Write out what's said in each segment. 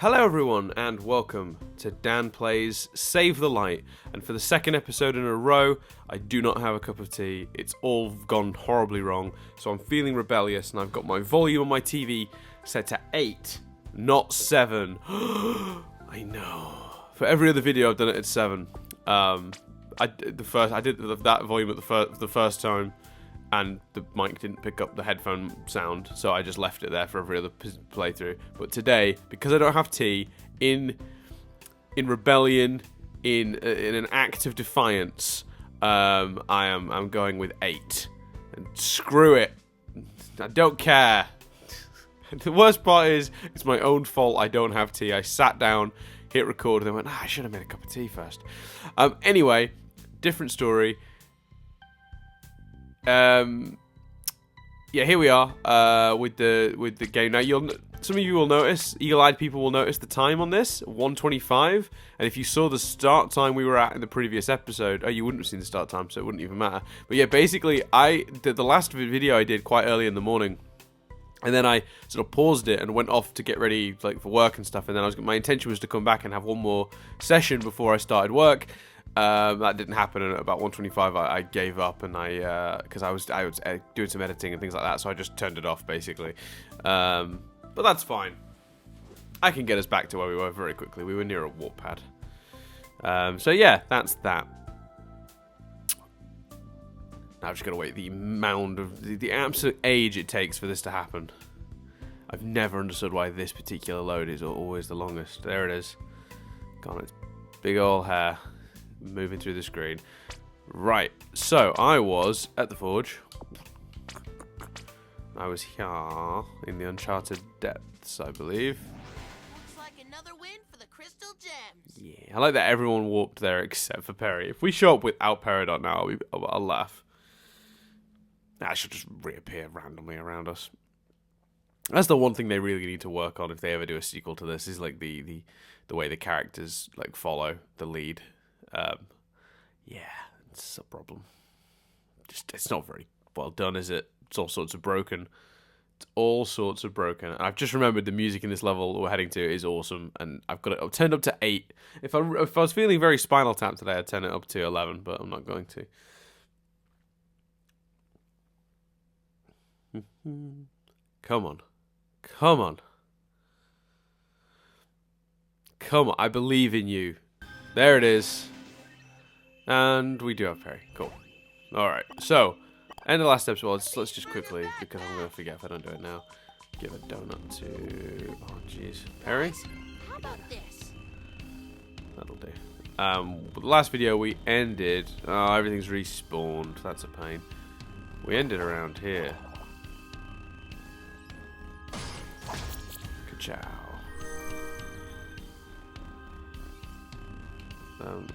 Hello everyone and welcome to Dan Plays Save the Light, and for the second episode in a row I do not have a cup of tea. It's all gone horribly wrong, so I'm feeling rebellious and I've got my volume on my TV set to 8, not 7. I know. For every other video I've done it at 7. I did that volume at the first time, and the mic didn't pick up the headphone sound, so I just left it there for every other playthrough. But today, because I don't have tea, in rebellion, in an act of defiance, I'm going with 8. And screw it, I don't care. The worst part is, it's my own fault I don't have tea. I sat down, hit record, and then went, I should have made a cup of tea first. Anyway, different story. Yeah, here we are with the game. Now, some of you will notice, eagle-eyed people will notice the time on this, 1:25. And if you saw the start time we were at in the previous episode, you wouldn't have seen the start time, so it wouldn't even matter. But yeah, basically, I did the last video I did quite early in the morning, and then I sort of paused it and went off to get ready, like, for work and stuff. And then my intention was to come back and have one more session before I started work. That didn't happen, and at about 1:25 I gave up, and because I was doing some editing and things like that, so I just turned it off basically. But that's fine. I can get us back to where we were very quickly. We were near a warp pad. So yeah, that's that. Now I'm just gonna wait the mound of the absolute age it takes for this to happen. I've never understood why this particular load is always the longest. There it is. Gone its big old hair. Moving through the screen. Right, so I was at the forge. I was here in the uncharted depths, I believe. Looks like another win for the crystal gems. Yeah, I like that everyone warped there except for Perry. If we show up without Peridot now, I'll laugh. That should just reappear randomly around us. That's the one thing they really need to work on if they ever do a sequel to this, is like the way the characters like follow the lead. Yeah, it's a problem. It's not very well done, is it? It's all sorts of broken. It's all sorts of broken. And I've just remembered the music in this level we're heading to is awesome, and I've got it turned up to 8. If I was feeling very Spinal Tap today, I'd turn it up to 11, but I'm not going to. Come on. Come on. Come on, I believe in you. There it is. And we do have Perry. Cool. Alright, so, end of the last episode. Let's just quickly, because I'm going to forget if I don't do it now, give a donut to... Oh, jeez. Perry? How about this? That'll do. The last video we ended... Oh, everything's respawned. That's a pain. We ended around here. Ka-chow.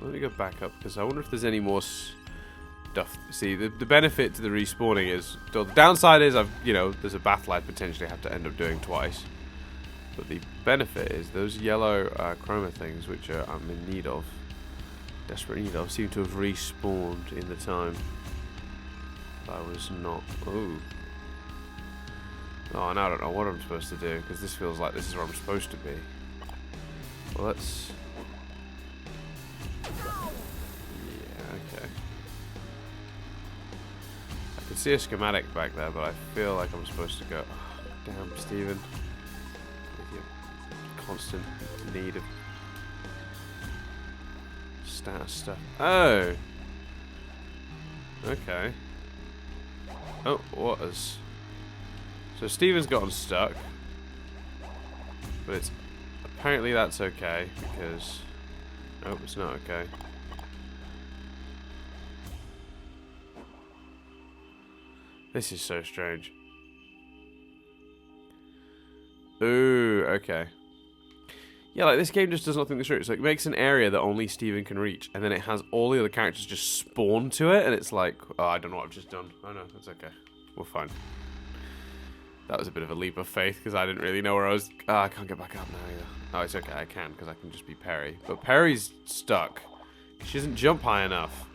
Let me go back up, because I wonder if there's any more stuff. See, the benefit to the respawning is, the downside is there's a battle I'd potentially have to end up doing twice. But the benefit is those yellow Chroma things, which I'm in need of, desperate need of, seem to have respawned in the time I was not. Oh, now I don't know what I'm supposed to do, because this feels like this is where I'm supposed to be. Well, let's... I can see a schematic back there, but I feel like I'm supposed to go... Oh, damn, Steven. With your constant need of status stuff. Oh! Okay. Oh, what is... So Steven's gotten stuck. But it's... Apparently that's okay, because... Nope, it's not okay. This is so strange. Ooh, okay. Yeah, like, this game just does not think this through. So it makes an area that only Steven can reach, and then it has all the other characters just spawn to it, and it's like, oh, I don't know what I've just done. Oh no, that's okay. We're fine. That was a bit of a leap of faith, because I didn't really know where I was. Oh, I can't get back up now either. Oh, it's okay, I can, because I can just be Perry. But Perry's stuck. She doesn't jump high enough.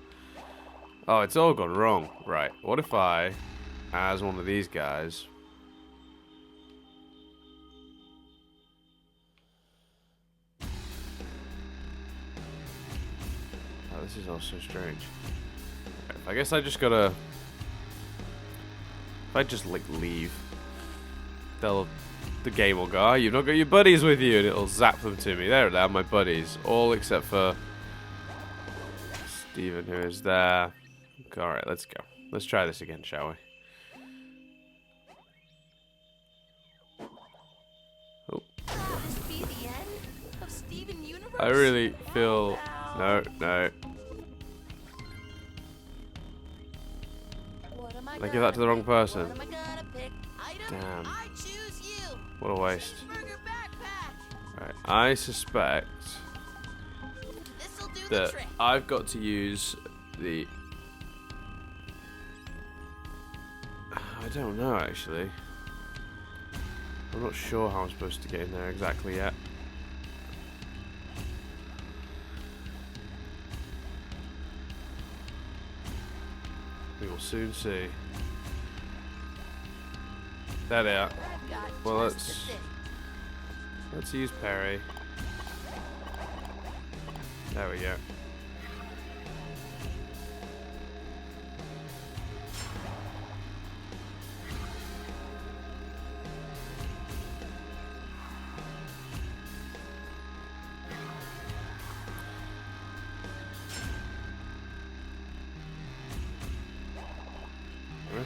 Oh, it's all gone wrong. Right, what if I... as one of these guys. is all so strange. I guess I just gotta... If I just, like, leave, the game will go, oh, you've not got your buddies with you, and it'll zap them to me. There they are, my buddies. All except for Steven, who is there. Alright, let's go. Let's try this again, shall we? Oh. Will this be the end of Steven Universe? I really feel... No. Did I give that to the wrong person? What am I gonna pick? Item, Damn. I choose you. What a waste. Cheeseburger backpack. Right, I suspect This'll do the that trick. I've got to use the... I don't know, actually. I'm not sure how I'm supposed to get in there exactly yet. We will soon see. There they are. I've got Well, just the thing. let's use Perry. There we go.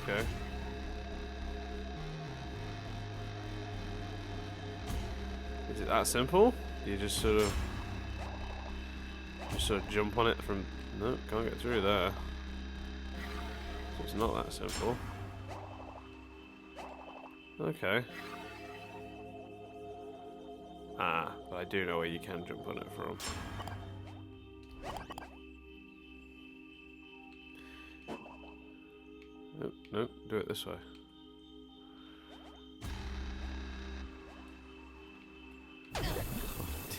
Okay. Is it that simple? You just sort of jump on it from... No, can't get through there. It's not that simple. Okay. Ah, but I do know where you can jump on it from. Nope, nope, do it this way.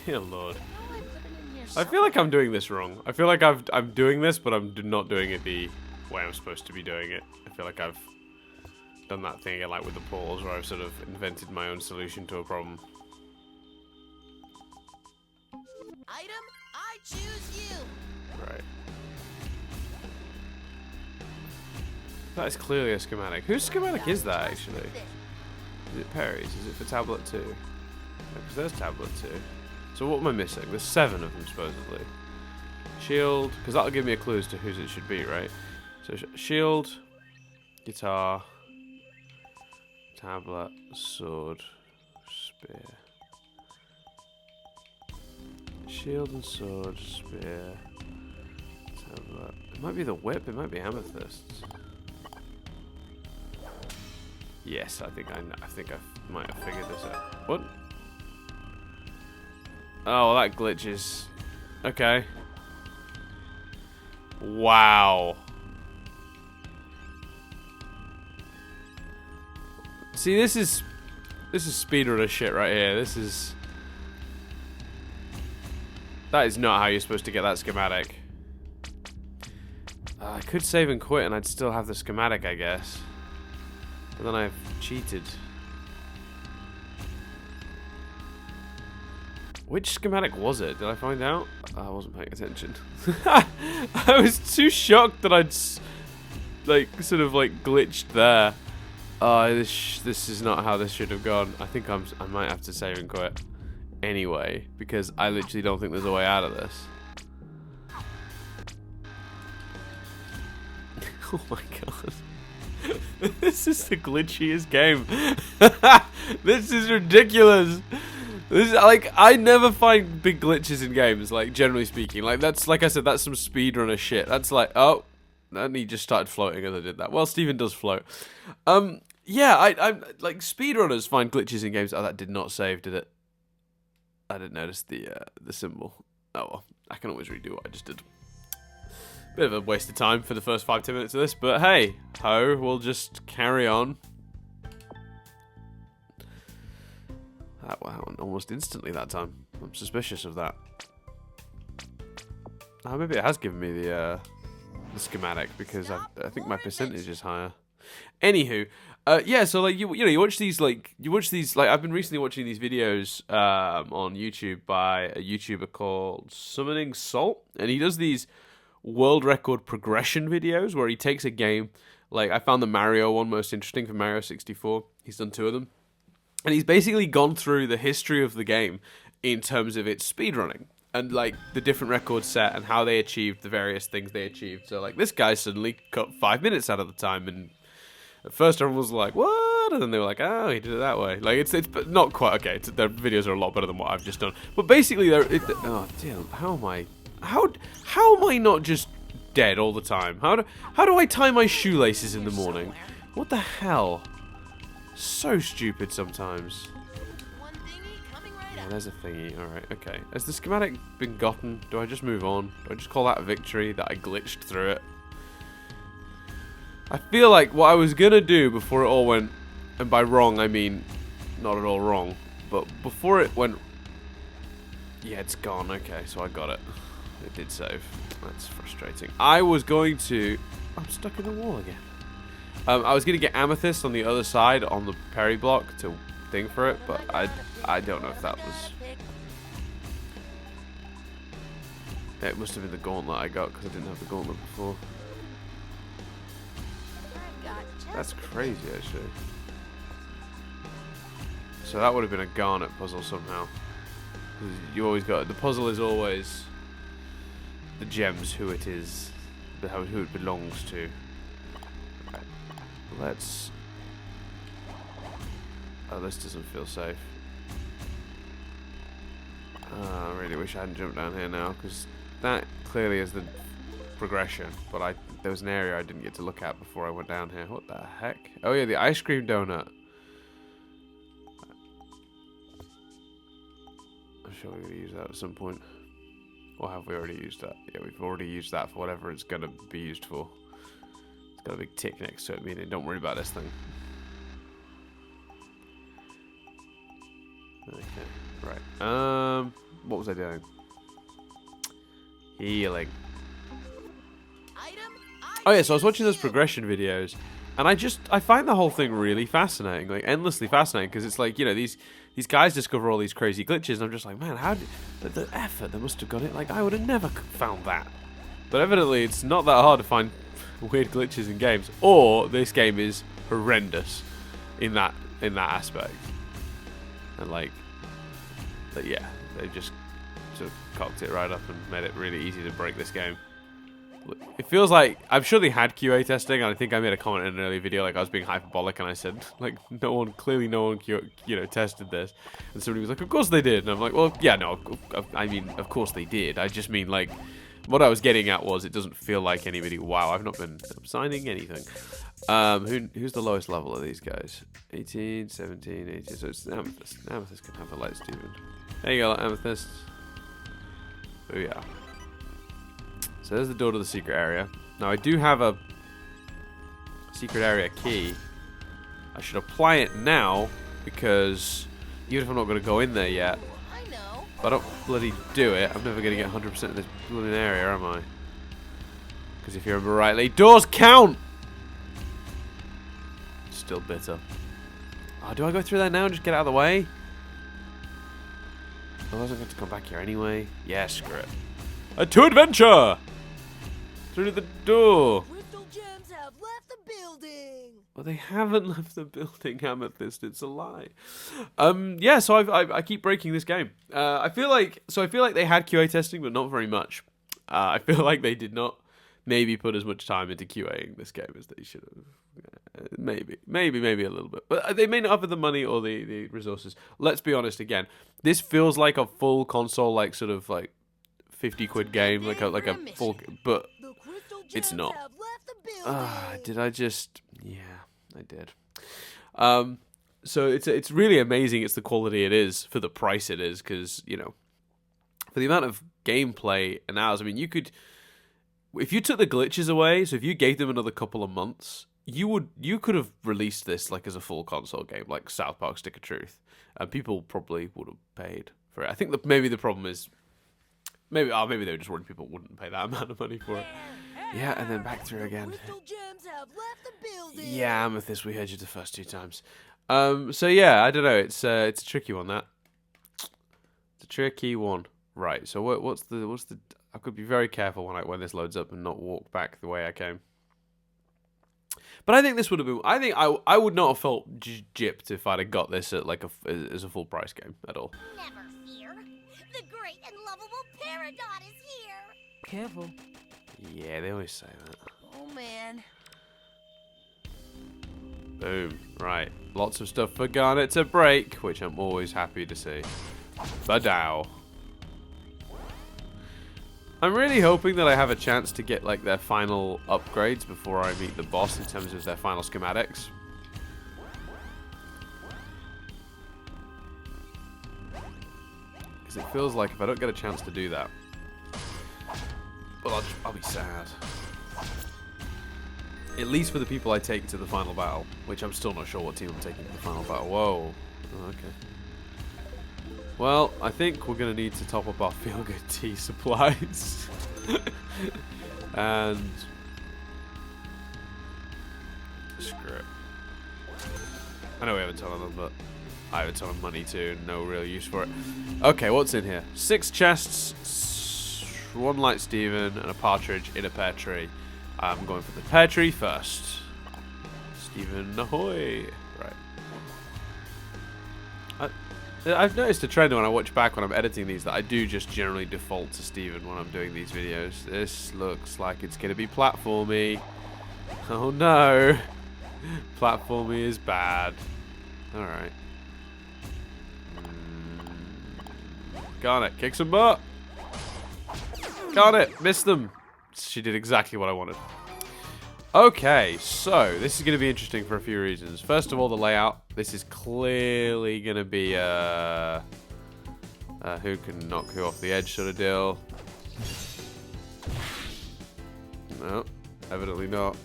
Dear Lord. No, I put it in here I feel like I'm doing this wrong. I feel like I'm doing this, but I'm not doing it the way I'm supposed to be doing it. I feel like I've done that thing again, like with the pause, where I've sort of invented my own solution to a problem. Item, I choose you. Right. That is clearly a schematic. Whose schematic is that, actually? Is it Perry's? Is it for tablet 2? Because there's tablet 2. So what am I missing? There's 7 of them, supposedly. Shield, because that'll give me a clue as to whose it should be, right? So shield, guitar, tablet, sword, spear. Shield and sword, spear, tablet. It might be the whip, it might be amethysts. Yes, I think I might have figured this out. What? Oh, well, that glitches. Okay. Wow. See, this is speedrunner shit right here. That is not how you're supposed to get that schematic. I could save and quit and I'd still have the schematic, I guess. But then I've cheated. Which schematic was it? Did I find out? I wasn't paying attention. I was too shocked that I'd sort of glitched there. This is not how this should have gone. I think I might have to save and quit anyway, because I literally don't think there's a way out of this. Oh my god. This is the glitchiest game. This is ridiculous. This is, I never find big glitches in games, generally speaking. That's, like I said, that's some speedrunner shit. That's oh, and he just started floating as I did that. Well, Steven does float. Yeah, I'm speedrunners find glitches in games. Oh, that did not save, did it? I didn't notice the symbol. Oh well, I can always redo what I just did. Bit of a waste of time for the first 5-10 minutes of this, but hey, we'll just carry on. That went almost instantly that time. I'm suspicious of that. Oh, maybe it has given me the schematic because I think my percentage is higher. Anywho, yeah. So you watch these I've been recently watching these videos on YouTube by a YouTuber called Summoning Salt, and he does these world record progression videos where he takes a game. Like, I found the Mario one most interesting for Mario 64. He's done 2 of them. And he's basically gone through the history of the game in terms of its speedrunning. And, like, the different records set and how they achieved the various things they achieved. So, like, this guy suddenly cut 5 minutes out of the time. And at first everyone was like, what? And then they were like, oh, he did it that way. Like, it's not quite, okay, their videos are a lot better than what I've just done. But basically, oh, dear, how am I not just dead all the time? How do I tie my shoelaces in the morning? What the hell? So stupid sometimes. Yeah, there's a thingy. Alright, okay. Has the schematic been gotten? Do I just move on? Do I just call that a victory that I glitched through it? I feel like what I was gonna do before it all went, and by wrong I mean not at all wrong, but before it went, yeah, it's gone. Okay, so I got it. It did save. That's frustrating. I was going to, I'm stuck in the wall again. I was gonna get amethyst on the other side on the parry block to thing for it, but I don't know if that was. Yeah, it must have been the gauntlet I got because I didn't have the gauntlet before. That's crazy, actually. So that would have been a garnet puzzle somehow. You always got the puzzle is always the gems, who it is, who it belongs to. Right. Let's. Oh, this doesn't feel safe. I really wish I hadn't jumped down here now, because that clearly is the progression. But there was an area I didn't get to look at before I went down here. What the heck? Oh yeah, the ice cream donut. I'm sure we're going to use that at some point. Or have we already used that? Yeah, we've already used that for whatever it's going to be used for. It's got a big tick next to it, meaning don't worry about this thing. Okay, right. What was I doing? Healing. Oh yeah, so I was watching those progression videos, and I find the whole thing really fascinating, like endlessly fascinating, because it's like, you know, these guys discover all these crazy glitches, and I'm just like, man, how did the effort they must have got it? Like, I would have never found that. But evidently, it's not that hard to find weird glitches in games, or this game is horrendous in that aspect. And like, but yeah, they just sort of cocked it right up and made it really easy to break this game. It feels like, I'm sure they had QA testing, and I think I made a comment in an earlier video, like I was being hyperbolic, and I said, like, clearly no one, you know, tested this. And somebody was like, of course they did. And I'm like, well, yeah, no, I mean, of course they did. I just mean, like, what I was getting at was it doesn't feel like anybody, wow, I've not been signing anything. Who's the lowest level of these guys? 18, 17, 18, so it's Amethyst. Amethyst can have the light Steven. There you go, Amethyst. Oh yeah. So there's the door to the secret area. Now I do have a secret area key. I should apply it now, because even if I'm not going to go in there yet, if I don't bloody do it, I'm never going to get 100% of this bloody area, am I? Because if you remember rightly, doors count! Still bitter. Oh, do I go through that now and just get out of the way? Otherwise I'm going to come back here anyway. Yeah, screw it. To adventure! Through the door. Crystal gems have left the building. Well, they haven't left the building, Amethyst. It's a lie. Yeah. So I keep breaking this game. I feel like they had QA testing, but not very much. I feel like they did not maybe put as much time into QAing this game as they should have. Maybe a little bit, but they may not have the money or the resources. Let's be honest again. This feels like a full console, like sort of like 50 quid game, like a full, but it's not. Did I just? Yeah, I did. So it's really amazing. It's the quality it is for the price it is, because, you know, for the amount of gameplay and hours. I mean, you could, if you took the glitches away, so if you gave them another couple of months, you could have released this like as a full console game, like South Park Stick of Truth, and people probably would have paid for it. I think maybe the problem is, maybe they were just worried people wouldn't pay that amount of money for it. Yeah, and then back through again. Yeah, Amethyst, we heard you the first 2 times. So yeah, I don't know. It's a tricky one. That it's a tricky one. Right. So what's the? I could be very careful when this loads up and not walk back the way I came. But I think this would have been. I think I would not have felt gypped if I'd have got this at like as a full price game at all. Never fear. The great and lovable Peridot is here. Careful. Yeah, they always say that. Oh man. Boom. Right. Lots of stuff for Garnet to break, which I'm always happy to see. Badow. I'm really hoping that I have a chance to get like their final upgrades before I meet the boss in terms of their final schematics. Because it feels like if I don't get a chance to do that, well, I'll be sad. At least for the people I take to the final battle, which I'm still not sure what team I'm taking to the final battle. Whoa. Oh, okay. Well, I think we're going to need to top up our feel-good tea supplies. And screw it. I know we have a ton of them, but I have a ton of money too. No real use for it. Okay, what's in here? 6 chests, 1 light Steven, and a partridge in a pear tree. I'm going for the pear tree first. Steven, ahoy! Right. I've noticed a trend when I watch back when I'm editing these that I do just generally default to Steven when I'm doing these videos. This looks like it's going to be platformy. Oh no! Platformy is bad. Alright. Garnet, kick some butt! Garnet, missed them! She did exactly what I wanted. Okay, so this is going to be interesting for a few reasons. First of all, the layout. This is clearly going to be a who can knock who off the edge sort of deal. No, evidently not.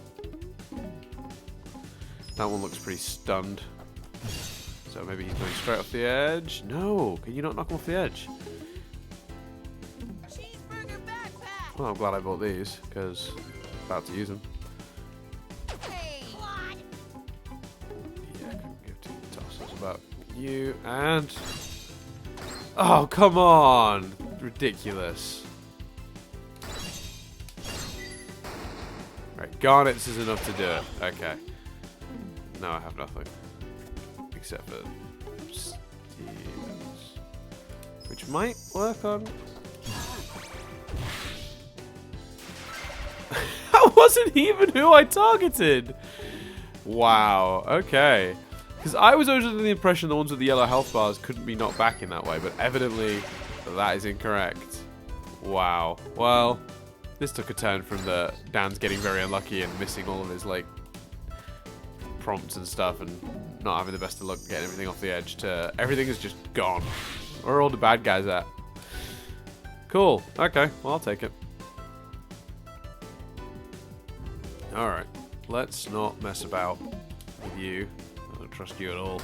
That one looks pretty stunned. So maybe he's going straight off the edge. No, can you not knock him off the edge? Cheeseburger backpack. Well, I'm glad I bought these because I'm about to use them. Hey. What? Yeah, I couldn't give two tosses about you and. Oh, come on! Ridiculous. Right, Garnets is enough to do it. Okay. No, I have nothing. Except for Steve's. Which might work on. That wasn't even who I targeted! Wow, okay. Because I was always under the impression the ones with the yellow health bars couldn't be knocked back in that way, but evidently that is incorrect. Wow. Well, this took a turn from the Dan's getting very unlucky and missing all of his, like, prompts and stuff and not having the best of luck getting everything off the edge to everything is just gone. Where are all the bad guys at? Cool. Okay, well, I'll take it. Alright. Let's not mess about with you. I don't trust you at all.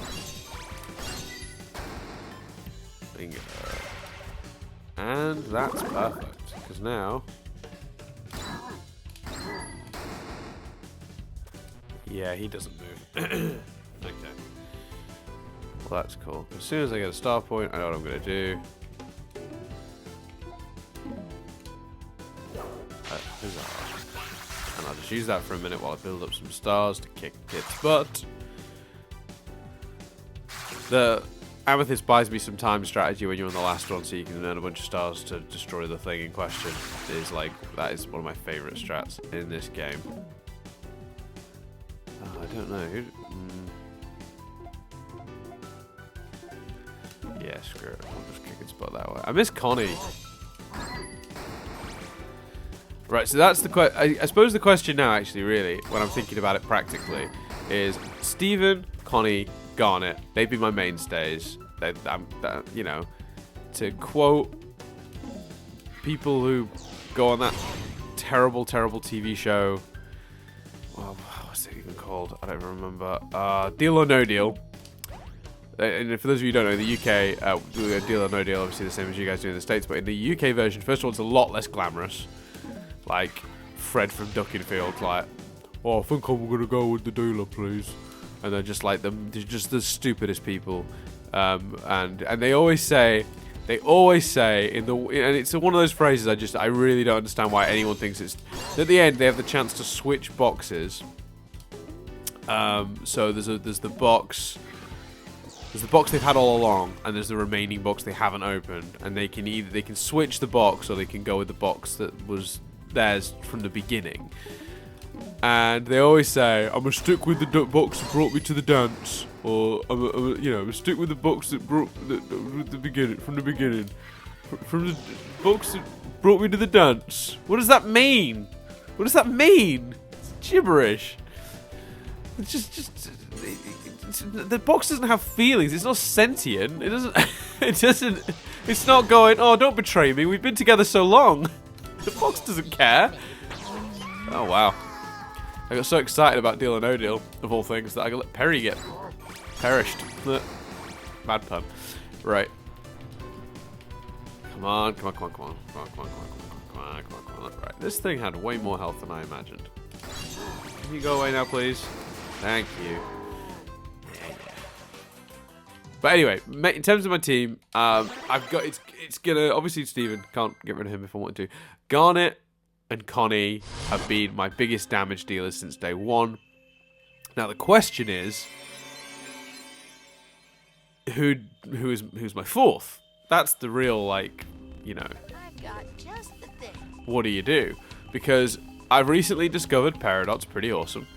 Bingo. And that's perfect. Because now... Yeah, he doesn't move. Okay. Well, that's cool. As soon as I get a star point, I know what I'm going to do. Huzzah. And I'll just use that for a minute while I build up some stars to kick its butt. The Amethyst buys me some time strategy when you're on the last one, so you can earn a bunch of stars to destroy the thing in question. Is like that is one of my favourite strats in this game. Oh, I don't know. Yeah, screw it. I'll just kick its butt that way. I miss Connie. Right, so that's the I suppose the question now, actually, really, when I'm thinking about it practically, is Steven, Connie, Garnet. They'd be my mainstays. You know, to quote people who go on that terrible, terrible TV show. Well, what's it even called? I don't remember. Deal or No Deal. And for those of you who don't know, the UK, Deal or No Deal, obviously the same as you guys do in the States, but in the UK version, first of all, it's a lot less glamorous. Like Fred from Duckenfield, like, oh, I think I'm gonna go with the dealer, please. And they're just like they're just the stupidest people. And they always say They always say and it's one of those phrases I really don't understand why anyone thinks it's. At the end, they have the chance to switch boxes. So there's the box. There's the box they've had all along, and there's the remaining box they haven't opened. And they can switch the box, or they can go with the box that was theirs from the beginning. And they always say, "I'm gonna stick with the box that brought me to the dance," or I'm gonna stick with the box that brought the beginning from the beginning, from the box that brought me to the dance. What does that mean? What does that mean? It's gibberish. It's just the box doesn't have feelings. It's not sentient. It doesn't. It doesn't. It's not going. Oh, don't betray me. We've been together so long. The box doesn't care. Oh wow. I got so excited about Deal or No Deal, of all things, that I let Perry get perished. Bad pun. Right. Come on. Right. This thing had way more health than I imagined. Can you go away now, please? Thank you. But anyway, in terms of my team, I've got it's gonna obviously Steven, can't get rid of him if I want to. Garnet and Connie have been my biggest damage dealers since day one. Now the question is, who's my fourth? That's the real I've got just the thing. What do you do? Because I've recently discovered Peridot's pretty awesome.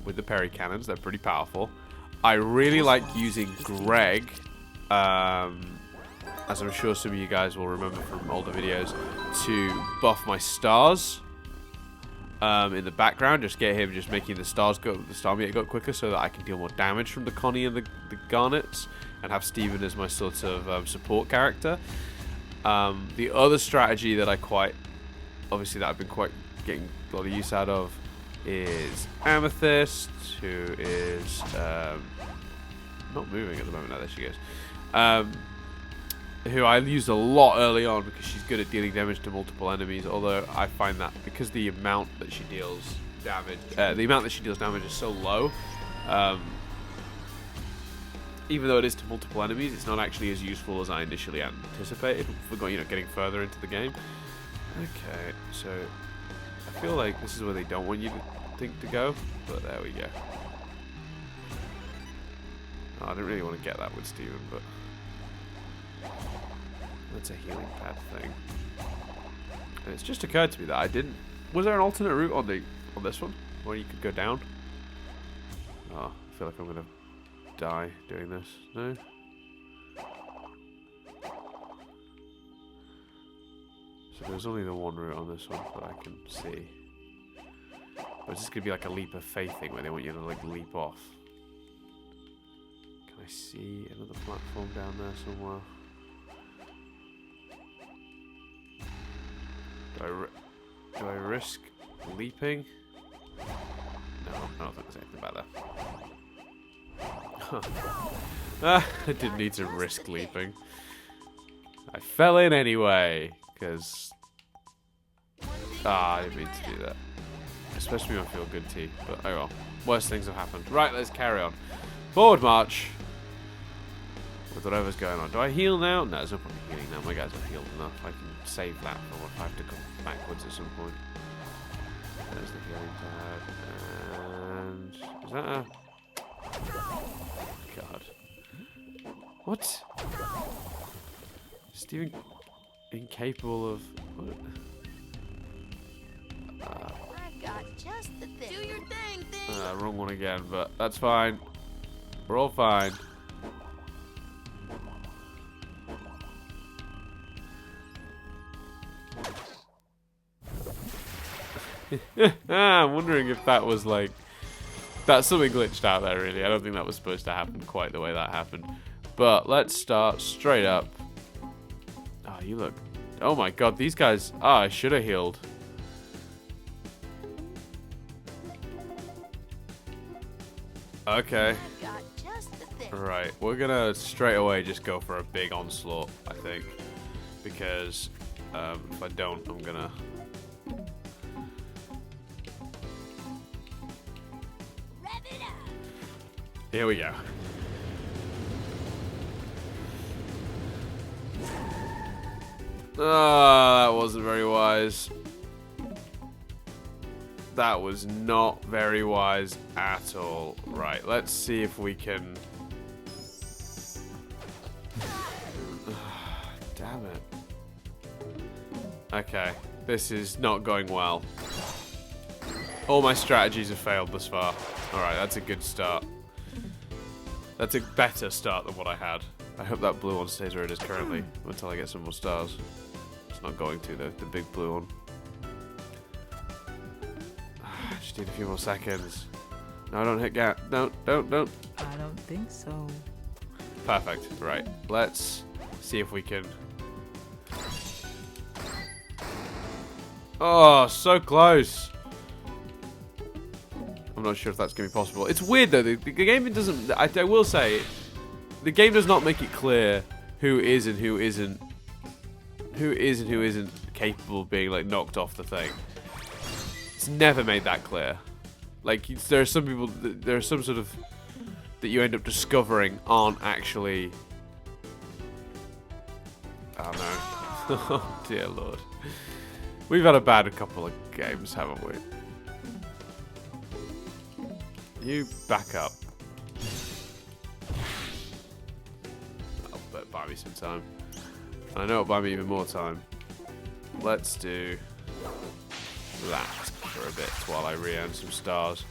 With the Peri cannons, they're pretty powerful. I really like using Greg, as I'm sure some of you guys will remember from older videos, to buff my stars in the background. Just get him just making the star meter go quicker so that I can deal more damage from the Connie and the Garnets, and have Steven as my sort of support character. The other strategy that I've been quite getting a lot of use out of is Amethyst, who is not moving at the moment. Now there she goes. Who I used a lot early on because she's good at dealing damage to multiple enemies. Although I find that because the amount that she deals damage, is so low, even though it is to multiple enemies, it's not actually as useful as I initially anticipated. For getting further into the game. Okay, so I feel like this is where they don't want you to think to go, but there we go. Oh, I didn't really want to get that with Steven, but that's a healing pad thing. And it's just occurred to me that I didn't. Was there an alternate route on this one where you could go down? Oh, I feel like I'm gonna die doing this. No. So there's only the one route on this one that I can see. But it's just gonna be like a leap of faith thing where they want you to leap off. Can I see another platform down there somewhere? Do I risk leaping? No, I don't think there's anything about that. I didn't need to risk leaping. I fell in anyway, because I didn't mean to do that. Especially when I feel good tea, but oh well. Worse things have happened. Right, let's carry on. Forward march. With whatever's going on. Do I heal now? No, there's no point in healing now. My guys have healed enough. I can save that for if I have to come backwards at some point. There's the healing pad. And is that a... God. What? Steven incapable of... What? I've got just the thing. Do your thing. Wrong one again, but that's fine. We're all fine. I'm wondering if that was that's something glitched out there, really. I don't think that was supposed to happen quite the way that happened. But let's start straight up. Oh, you look... Oh my god, these guys... Oh, I should have healed. Okay. Right, we're gonna straight away just go for a big onslaught, I think. Because if I don't, I'm gonna... Here we go. That wasn't very wise. That was not very wise at all. Right, let's see if we can... Damn it. Okay, this is not going well. All my strategies have failed thus far. Alright, that's a good start. That's a better start than what I had. I hope that blue one stays where it is currently until I get some more stars. It's not going to though, the big blue one. Just need a few more seconds. No, don't hit gap. Don't. I don't think so. Perfect. Right. Let's see if we can... Oh, so close. I'm not sure if that's going to be possible. It's weird though. The game doesn't... I will say, the game does not make it clear who is and who isn't... Who is and who isn't capable of being like knocked off the thing. It's never made that clear. Like there are some people, there are some sort of that you end up discovering aren't actually. Oh no! Oh dear lord, we've had a bad couple of games, haven't we? You back up. That'll buy me some time. I know it'll buy me even more time. Let's do that for a bit while I re-earn some stars.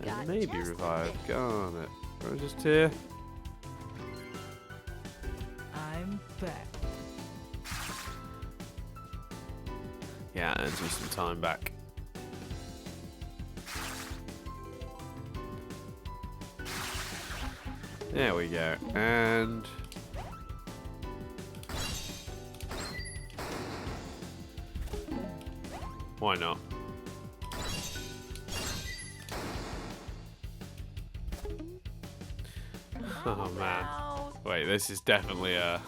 And maybe revive. Darn it. Where is this tier? I'm back. Yeah, it earns me some time back. There we go. And... why not? Oh man. Wait, this is definitely a...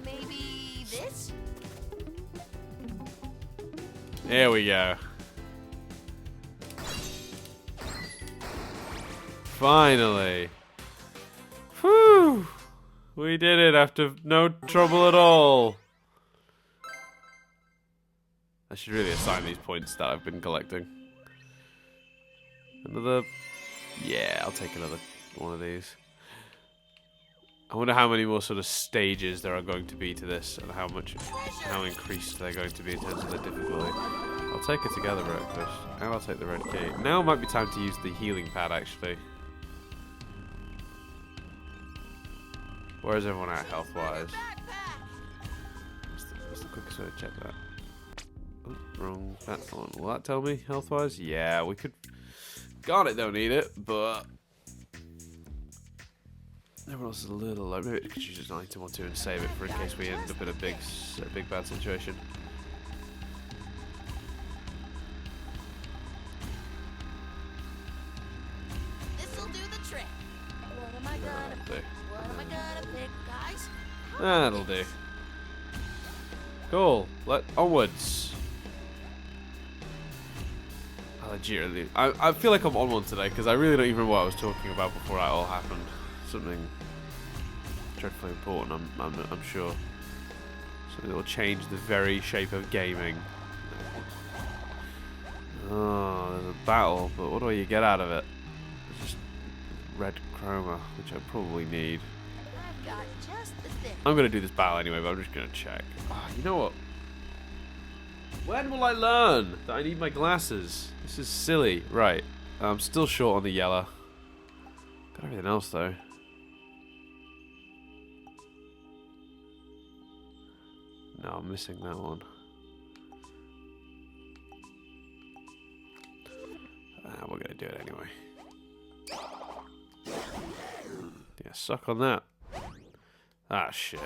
Maybe this? Here we go. Finally. Whew! We did it after no trouble at all. I should really assign these points that I've been collecting. Another... yeah, I'll take another one of these. I wonder how many more sort of stages there are going to be to this, and how increased they're going to be in terms of the difficulty. I'll take a together breakfast, and I'll take the red key. Now might be time to use the healing pad, actually. Where's everyone at health-wise? What's the quickest way to check that? Oh, wrong. That one. Will that tell me health-wise? Yeah, we could... Garnet don't need it, but... everyone else is a little low. Maybe it could use an item or two and save it for in case we end up in a big bad situation. This'll do the trick. What am I gonna pick, guys? That'll do. Cool. Onwards. I feel like I'm on one today because I really don't even remember what I was talking about before that all happened. Something dreadfully important, I'm sure. Something that will change the very shape of gaming. Oh, there's a battle, but what do you get out of it? It's just red chroma, which I probably need. I've got just the thing. I'm gonna do this battle anyway, but I'm just gonna check. Oh, you know what? When will I learn that I need my glasses? This is silly. Right. I'm still short on the yellow. Got everything else though. No, I'm missing that one. We're gonna do it anyway. Yeah, suck on that. Ah, shit.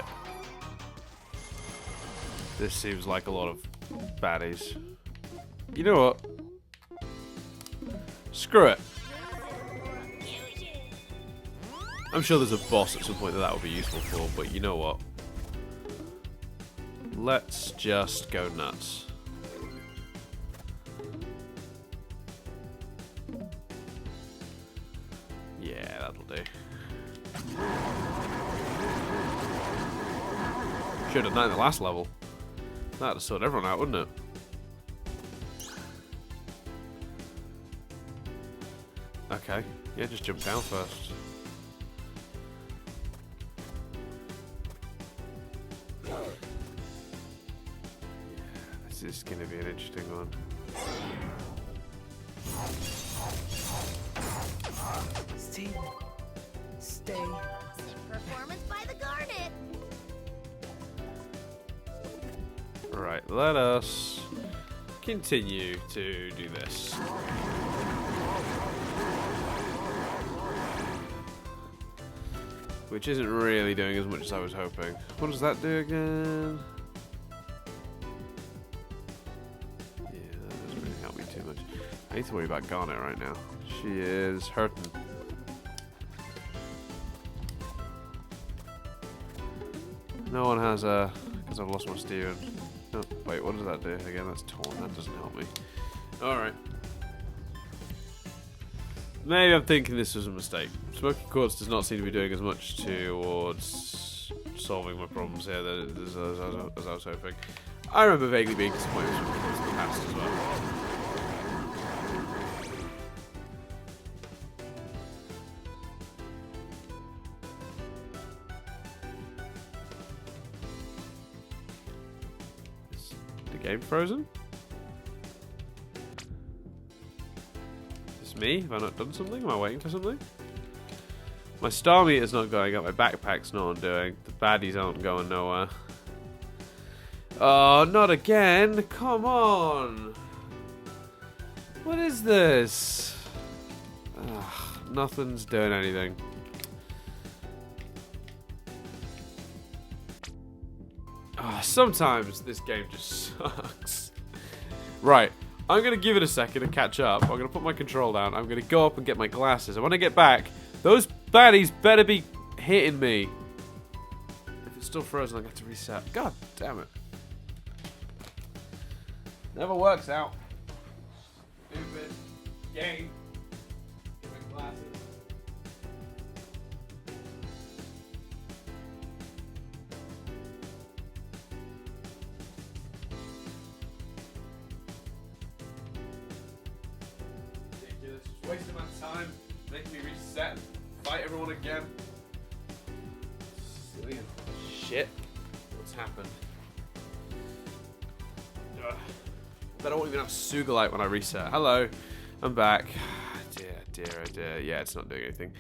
This seems like a lot of baddies. You know what? Screw it. I'm sure there's a boss at some point that would be useful for, but you know what? Let's just go nuts. Yeah, that'll do. Should have done it in the last level. That'd have sorted everyone out, wouldn't it? Okay. Yeah, just jump down first. Yeah, this is going to be an interesting one. Steven, stay. Performance by the Garnet. Right, let us continue to do this. Which isn't really doing as much as I was hoping. What does that do again? Yeah, that doesn't really help me too much. I need to worry about Garnet right now. She is hurting. No one has a... because I've lost my Steven. Oh, wait, what does that do? Again, that's torn. That doesn't help me. Alright. Maybe I'm thinking this was a mistake. Smoking Quartz does not seem to be doing as much towards solving my problems here as I was hoping. I remember vaguely being disappointed with Smoking Quartz in the past as well. Is the game frozen? Me? Have I not done something? Am I waiting for something? My star meter's not going up. My backpack's not doing. The baddies aren't going nowhere. Oh, not again! Come on! What is this? Ugh, nothing's doing anything. Oh, sometimes this game just sucks. Right. I'm going to give it a second to catch up. I'm going to put my control down. I'm going to go up and get my glasses. And when I get back, those baddies better be hitting me. If it's still frozen, I'm going to have to reset. God damn it. Never works out. Stupid game. Get my glasses. Wasting my time, making me reset, fight everyone again. Silly shit. What's happened? Ugh. I won't even have Sugalite when I reset. Hello, I'm back. Dear, oh dear. Yeah, it's not doing anything.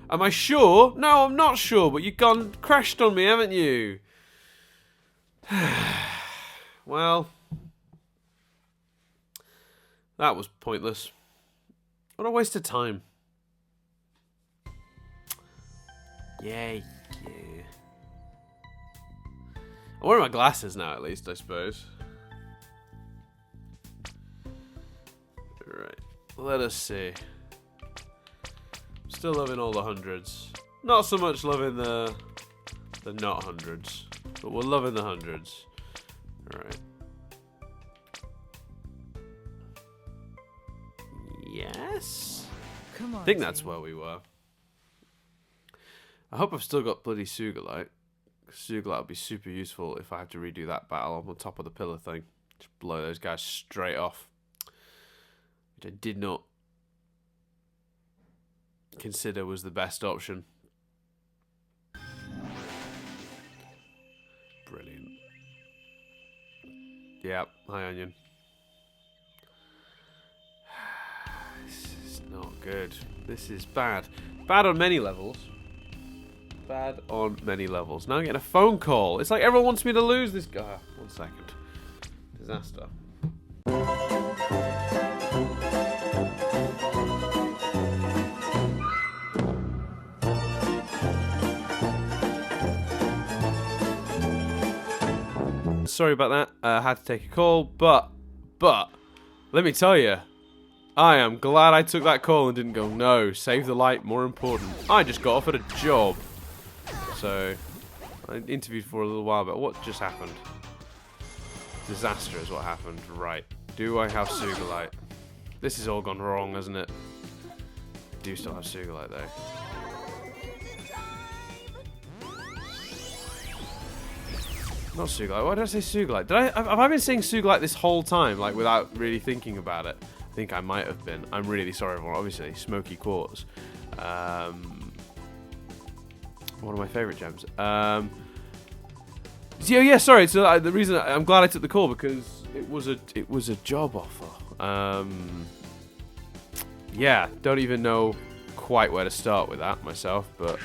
Am I sure? No, I'm not sure, but you've crashed on me, haven't you? Well, that was pointless. What a waste of time. Yay, yeah. I'm wearing my glasses now, at least, I suppose. Right, let us see. Still loving all the hundreds. Not so much loving the not hundreds, but we're loving the hundreds. Right. Yes? Come on. I think that's where we were. I hope I've still got bloody Sugalite. Sugalite would be super useful if I have to redo that battle on the top of the pillar thing. Just blow those guys straight off. Which I did not consider was the best option. Brilliant. Yep, hi Onion. Not good. This is bad. Bad on many levels. Bad on many levels. Now I'm getting a phone call. It's like everyone wants me to lose this guy. 1 second. Disaster. Sorry about that. I had to take a call, but let me tell you, I am glad I took that call and didn't go, no, save the light, more important. I just got offered a job. So, I interviewed for a little while, but what just happened? Disaster is what happened. Right. Do I have Sugalite? This has all gone wrong, hasn't it? I do still have Sugalite, though. Not Suglite. Why did I say Suglite? Have I been saying Suglite this whole time, like without really thinking about it? I think I might have been. I'm really sorry, everyone. Obviously, Smoky Quartz. One of my favorite gems. So yeah, sorry. So the reason I'm glad I took the call because it was a job offer. Yeah, don't even know quite where to start with that myself, but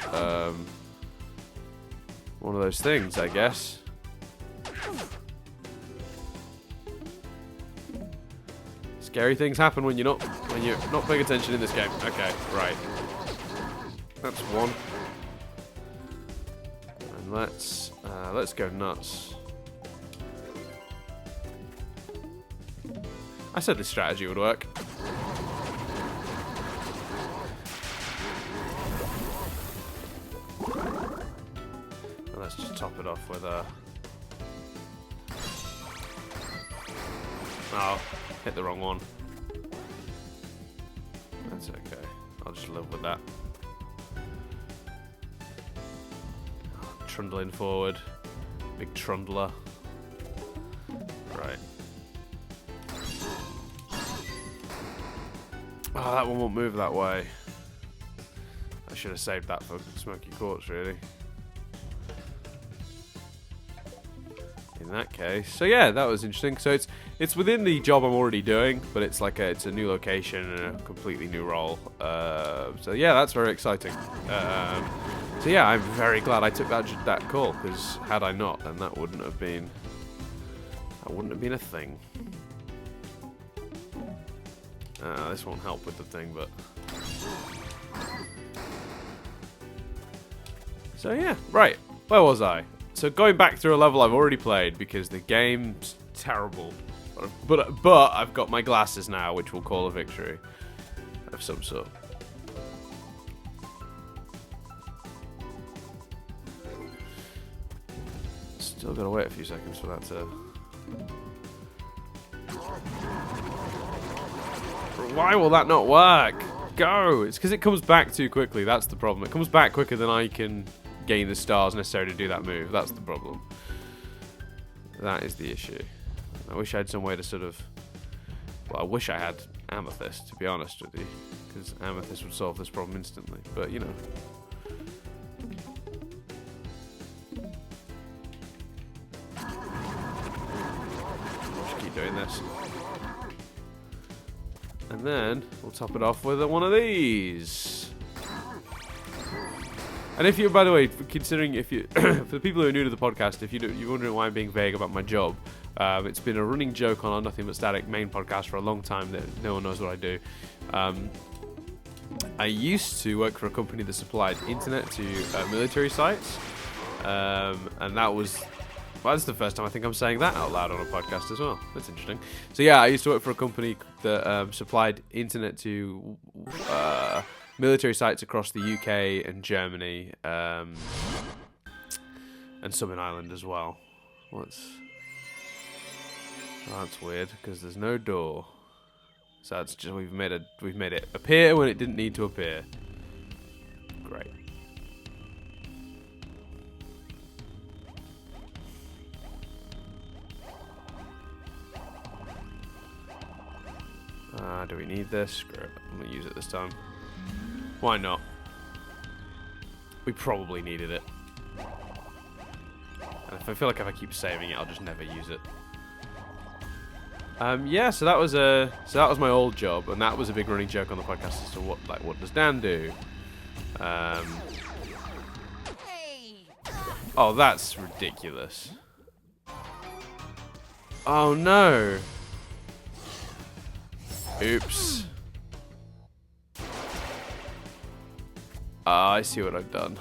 one of those things, I guess. Scary things happen when you're not paying attention in this game. Okay, right. That's one. And let's go nuts. I said this strategy would work. And let's just top it off with a. Oh, hit the wrong one. That's okay. I'll just live with that. Trundling forward. Big trundler. Right. Oh, that one won't move that way. I should have saved that for Smoky Quartz, really. In that case, so yeah, that was interesting. So it's within the job I'm already doing, but it's like it's a new location and a completely new role. So yeah, that's very exciting. So yeah, I'm very glad I took that call, because had I not, then that wouldn't have been a thing. This won't help with the thing, but so yeah, right. Where was I? So going back through a level I've already played because the game's terrible, but I've got my glasses now, which will call a victory of some sort. Still gotta wait a few seconds for that to. Why will that not work? Go! It's because it comes back too quickly. That's the problem. It comes back quicker than I can gain the stars necessary to do that move. That's the problem. That is the issue. I wish I had some way to sort of. Well, I wish I had Amethyst, to be honest with you, because Amethyst would solve this problem instantly. But you know. I'll just keep doing this. And then we'll top it off with one of these. And if you, by the way, considering if you, for the people who are new to the podcast, if you're wondering why I'm being vague about my job, it's been a running joke on our Nothing But Static main podcast for a long time that no one knows what I do. I used to work for a company that supplied internet to military sites, and that was. Well, that's the first time I think I'm saying that out loud on a podcast as well. That's interesting. So yeah, I used to work for a company that supplied internet to military sites across the UK and Germany, and some in Ireland as well. Oh, that's weird because there's no door. So that's just we've made it appear when it didn't need to appear. Great. Do we need this? Screw it. I'm going to use it this time. Why not? We probably needed it. And if I feel like if I keep saving it, I'll just never use it. Yeah, so that was my old job, and that was a big running joke on the podcast as to what does Dan do? Hey! Oh, that's ridiculous. Oh no. Oops. I see what I've done.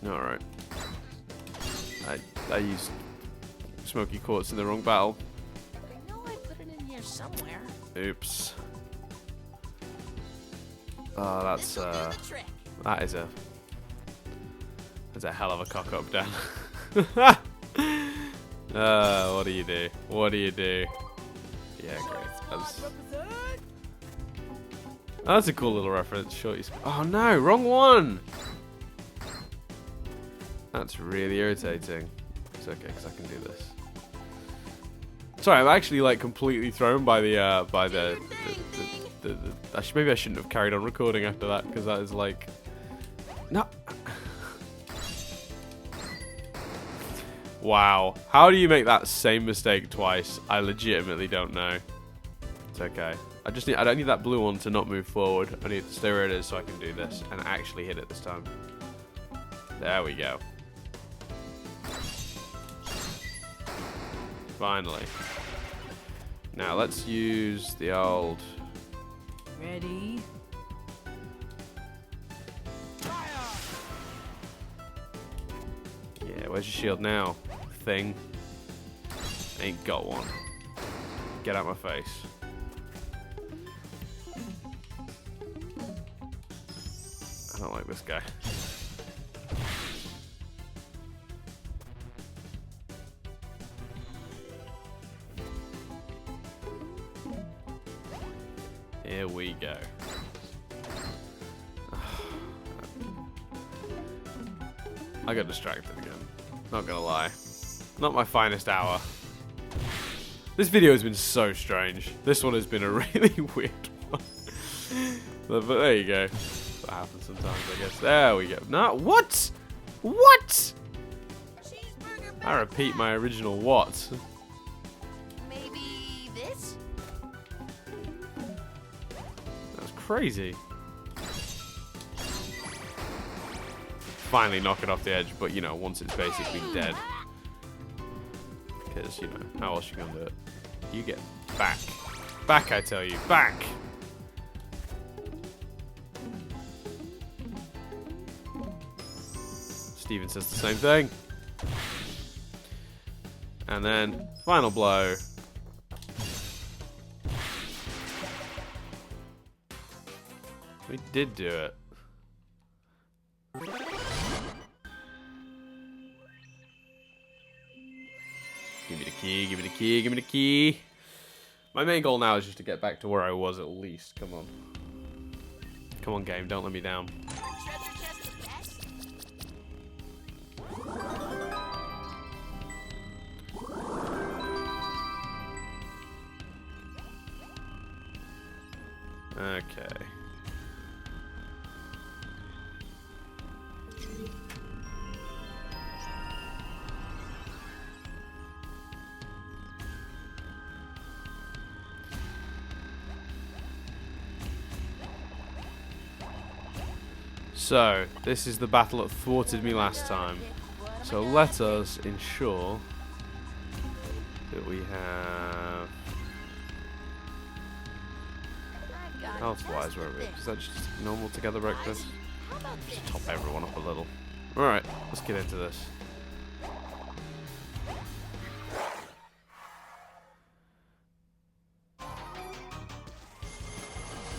Alright. I used Smoky Quartz in the wrong battle. I know I put it in here somewhere. Oops. Oh, that's This'll do the trick. that's a hell of a cock up, Dan. What do you do? What do you do? Yeah, great. That's a cool little reference. Shorty. Oh no, wrong one. That's really irritating. It's okay, because I can do this. Sorry, I'm actually like completely thrown by the actually, maybe I shouldn't have carried on recording after that, because that is like no. Wow, how do you make that same mistake twice? I legitimately don't know. It's okay. I don't need that blue one to not move forward. I need to stay where it is so I can do this and actually hit it this time. There we go. Finally. Now let's use the old. Ready? Yeah, where's your shield now, thing? Ain't got one. Get out my face. I don't like this guy. Here we go. I got distracted again. Not gonna lie. Not my finest hour. This video has been so strange. This one has been a really weird one. But there you go. That happens sometimes, I guess. There we go. No, what? What? I repeat my original what? Maybe this? That's crazy. Finally knock it off the edge, but you know, once it's basically dead. Because, you know, how else you gonna do it? You get back. Back, I tell you. Back! Steven says the same thing. And then, final blow. We did do it. Give me the key, give me the key, give me the key. My main goal now is just to get back to where I was at least. Come on. Come on, game, don't let me down. Treasure chest of best? Okay. So, this is the battle that thwarted me last time. So let us ensure that we have health-wise, where are we? Is that just normal together breakfast? How about this? Just top everyone up a little. Alright, let's get into this.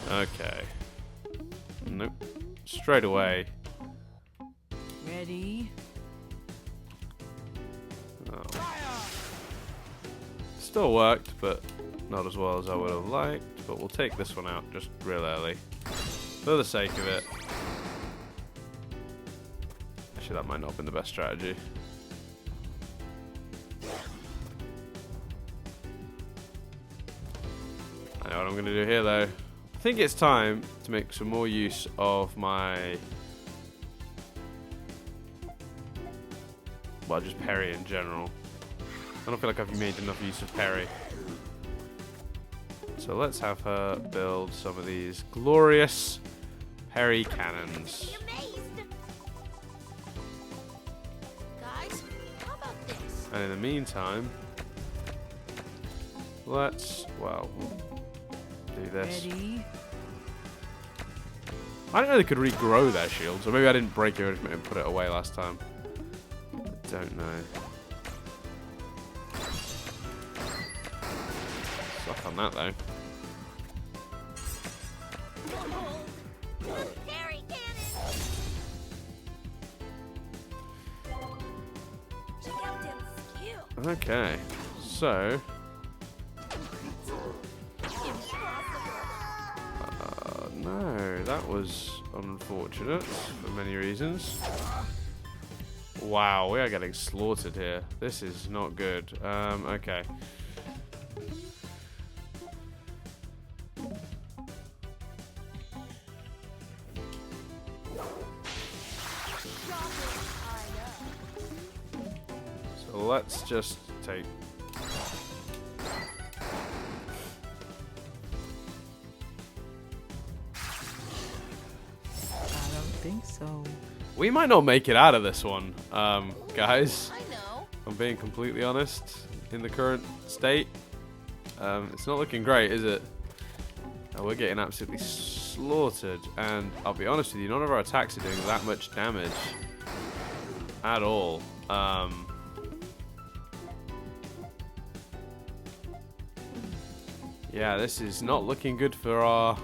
Okay. Nope. Straight away. Ready? Oh. Still worked, but not as well as I would have liked. But we'll take this one out just real early. For the sake of it. Actually, that might not have been the best strategy. I know what I'm going to do here, though. I think it's time to make some more use of my... well, just parry in general. I don't feel like I've made enough use of parry. So let's have her build some of these glorious parry cannons. Be amazed. Guys, how about this? And in the meantime, let's, well, do this. Ready? I didn't know they could regrow their shields, or maybe I didn't break it and put it away last time. I don't know. Suck on that though. Harry cannon. Check out them skill. Okay, so no, that was unfortunate for many reasons. Wow, we are getting slaughtered here. This is not good. Okay. So let's just take... I don't think so. We might not make it out of this one, guys. I know. I'm being completely honest. In the current state, it's not looking great, is it? We're getting absolutely slaughtered, and I'll be honest with you, none of our attacks are doing that much damage at all. Yeah, this is not looking good for our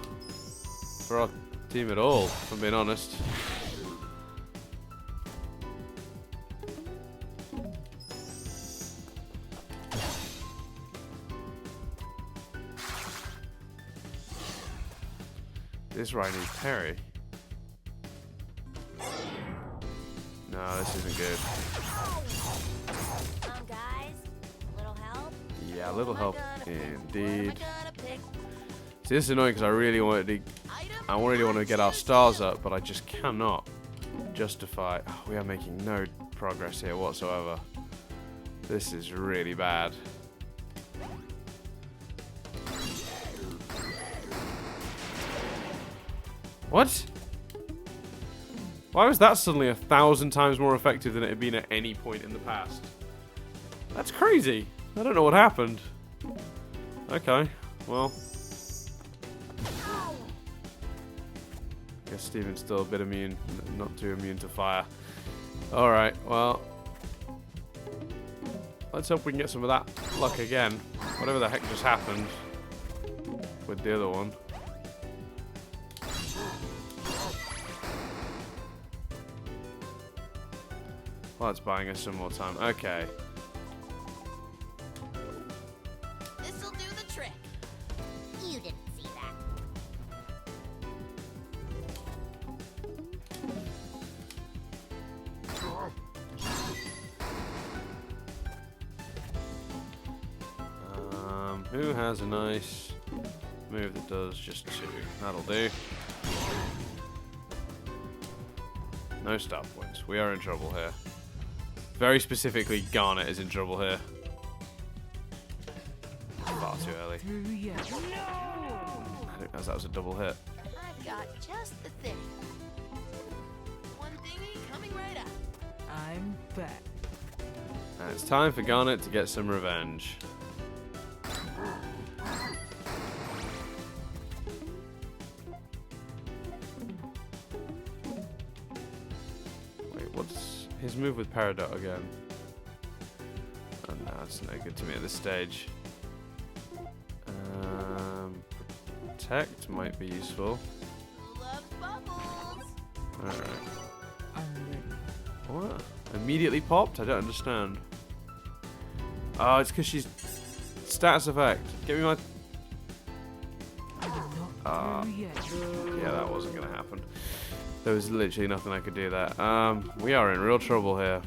team at all, if I'm being honest. This right needs parry. No, this isn't good. Come on, guys. A little help. Yeah, a little help indeed. Pick? See, this is annoying because I really wanted to. I really want to get our stars up, but I just cannot justify. Oh, we are making no progress here whatsoever. This is really bad. What? Why was that suddenly 1,000 times more effective than it had been at any point in the past? That's crazy. I don't know what happened. Okay, well. I guess Steven's still a bit immune, not too immune to fire. Alright, well. Let's hope we can get some of that luck again. Whatever the heck just happened with the other one. Well, it's buying us some more time. Okay. This'll do the trick. You didn't see that. Who has a nice move that does just 2? That'll do. No star points. We are in trouble here. Very specifically, Garnet is in trouble here. Far too early. I didn't realize that was a double hit. I've got just the thing. One thingy coming right up. I'm back. And it's time for Garnet to get some revenge. Wait, what's his move with Peridot again? Oh no, it's no good to me at this stage. Protect might be useful. Who loves bubbles? Alright. I'm ready. What? Immediately popped? I don't understand. Oh, it's because she's status effect. Give me my... Not through yet. Yeah, that wasn't going to happen. There was literally nothing I could do there. We are in real trouble here.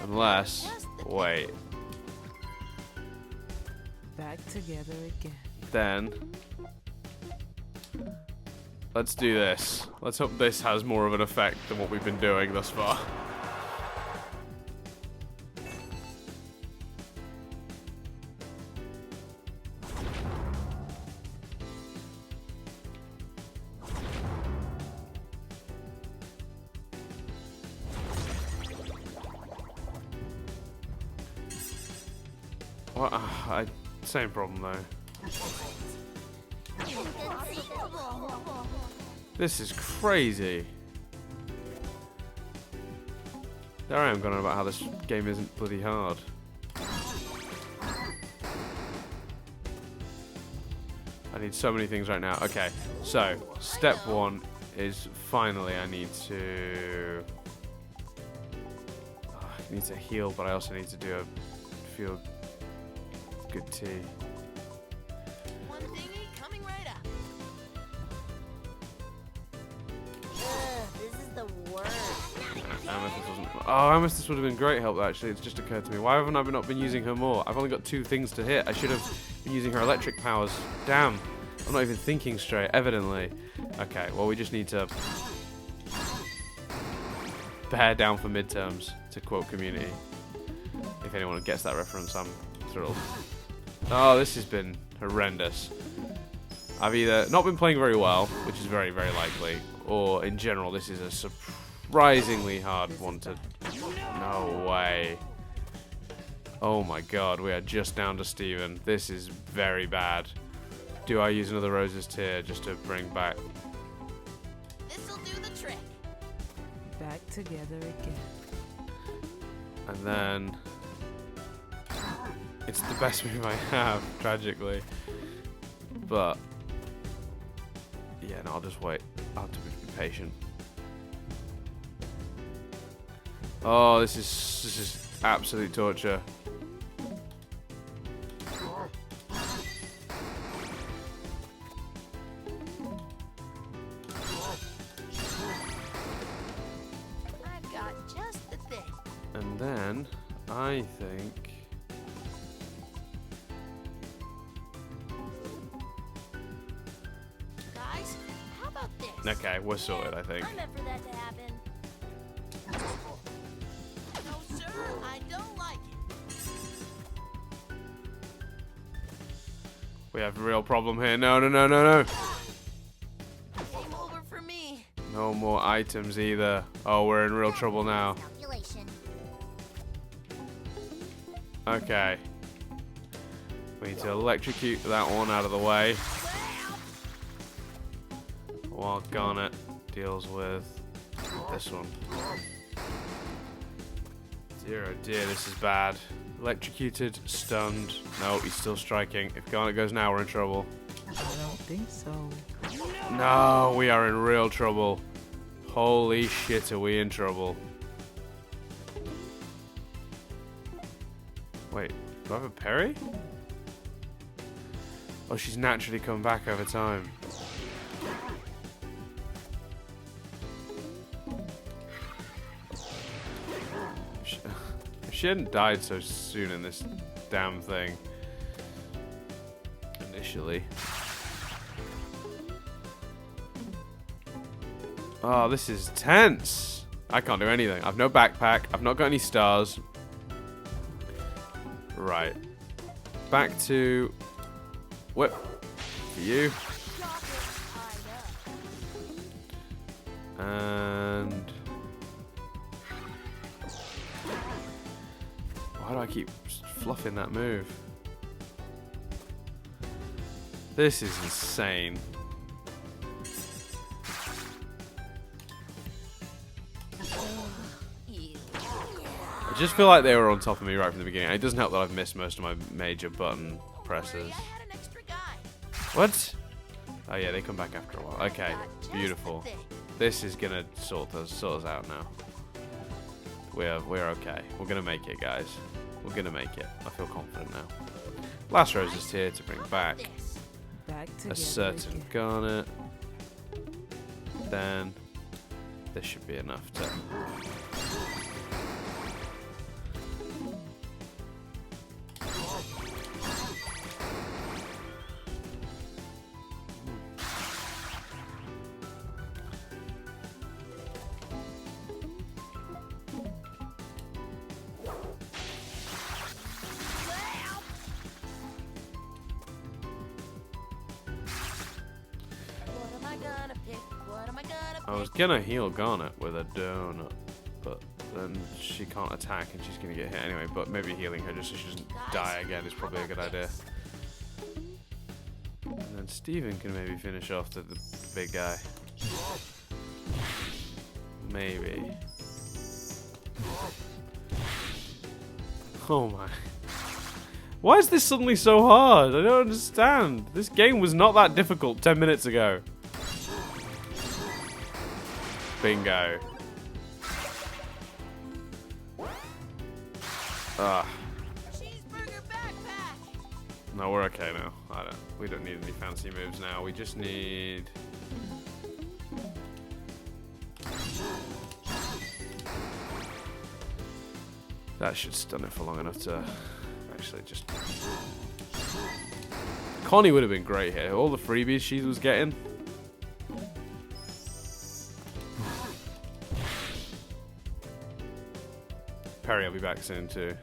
Unless... Wait. Back together again. Then... Let's do this. Let's hope this has more of an effect than what we've been doing thus far. Well, same problem though. This is crazy. There I am going on about how this game isn't bloody hard. I need so many things right now. Okay, so step 1 is finally I need to heal, but I also need to do a feel good tea. One thingy coming right up. This is the worst. Amethyst wasn't. Oh, Amethyst would have been great help, actually. It's just occurred to me. Why haven't I not been using her more? I've only got 2 things to hit. I should have been using her electric powers. Damn. I'm not even thinking straight, evidently. Okay, well, we just need to bear down for midterms, to quote Community. If anyone gets that reference, I'm thrilled. Oh, this has been horrendous. I've either not been playing very well, which is very, very likely, or in general, this is a surprisingly hard one to... No way. Oh my god, we are just down to Steven. This is very bad. Do I use another Rose's Tear just to bring back... This'll do the trick. Back together again. And then... It's the best move I have, tragically. But... Yeah, no, I'll just wait. I'll have to be patient. Oh, this is absolute torture. I've got just the thing. And then, I think... Guys, how about this? Okay, we're sorted, I think. I meant for that to happen. No, sir, I don't like it. We have a real problem here. No, no, no, no, no. Game over for me. No more items either. Oh, we're in real trouble now. Calculation. Okay. We need to electrocute that one out of the way. While Garnet deals with this one. Dear oh dear, this is bad. Electrocuted, stunned. No, he's still striking. If Garnet goes now, we're in trouble. I don't think so. No, we are in real trouble. Holy shit, are we in trouble? Wait, do I have a parry? Oh, she's naturally come back over time. If she hadn't died so soon in this damn thing. Initially. Oh, this is tense. I can't do anything. I've no backpack. I've not got any stars. Right. Back to... Whip. For you. And... Why do I keep fluffing that move? This is insane. I just feel like they were on top of me right from the beginning. It doesn't help that I've missed most of my major button presses. I had an extra guy. What? Oh yeah, they come back after a while. Okay, beautiful. This is gonna sort us out now. We're okay. We're gonna make it, guys. We're gonna make it. I feel confident now. Last Rose is here to bring back a certain again. Garnet. Then this should be enough to... I was gonna heal Garnet with a donut, but then she can't attack and she's gonna get hit anyway. But maybe healing her just so she doesn't die again is probably a good idea. And then Steven can maybe finish off the big guy. Maybe. Oh my. Why is this suddenly so hard? I don't understand. This game was not that difficult 10 minutes ago. Bingo. Ah. Cheeseburger backpack. No, we're okay now. We don't need any fancy moves now. We just need... That should stun it for long enough to actually just... Connie would have been great here. All the freebies she was getting. Perry will be back soon too.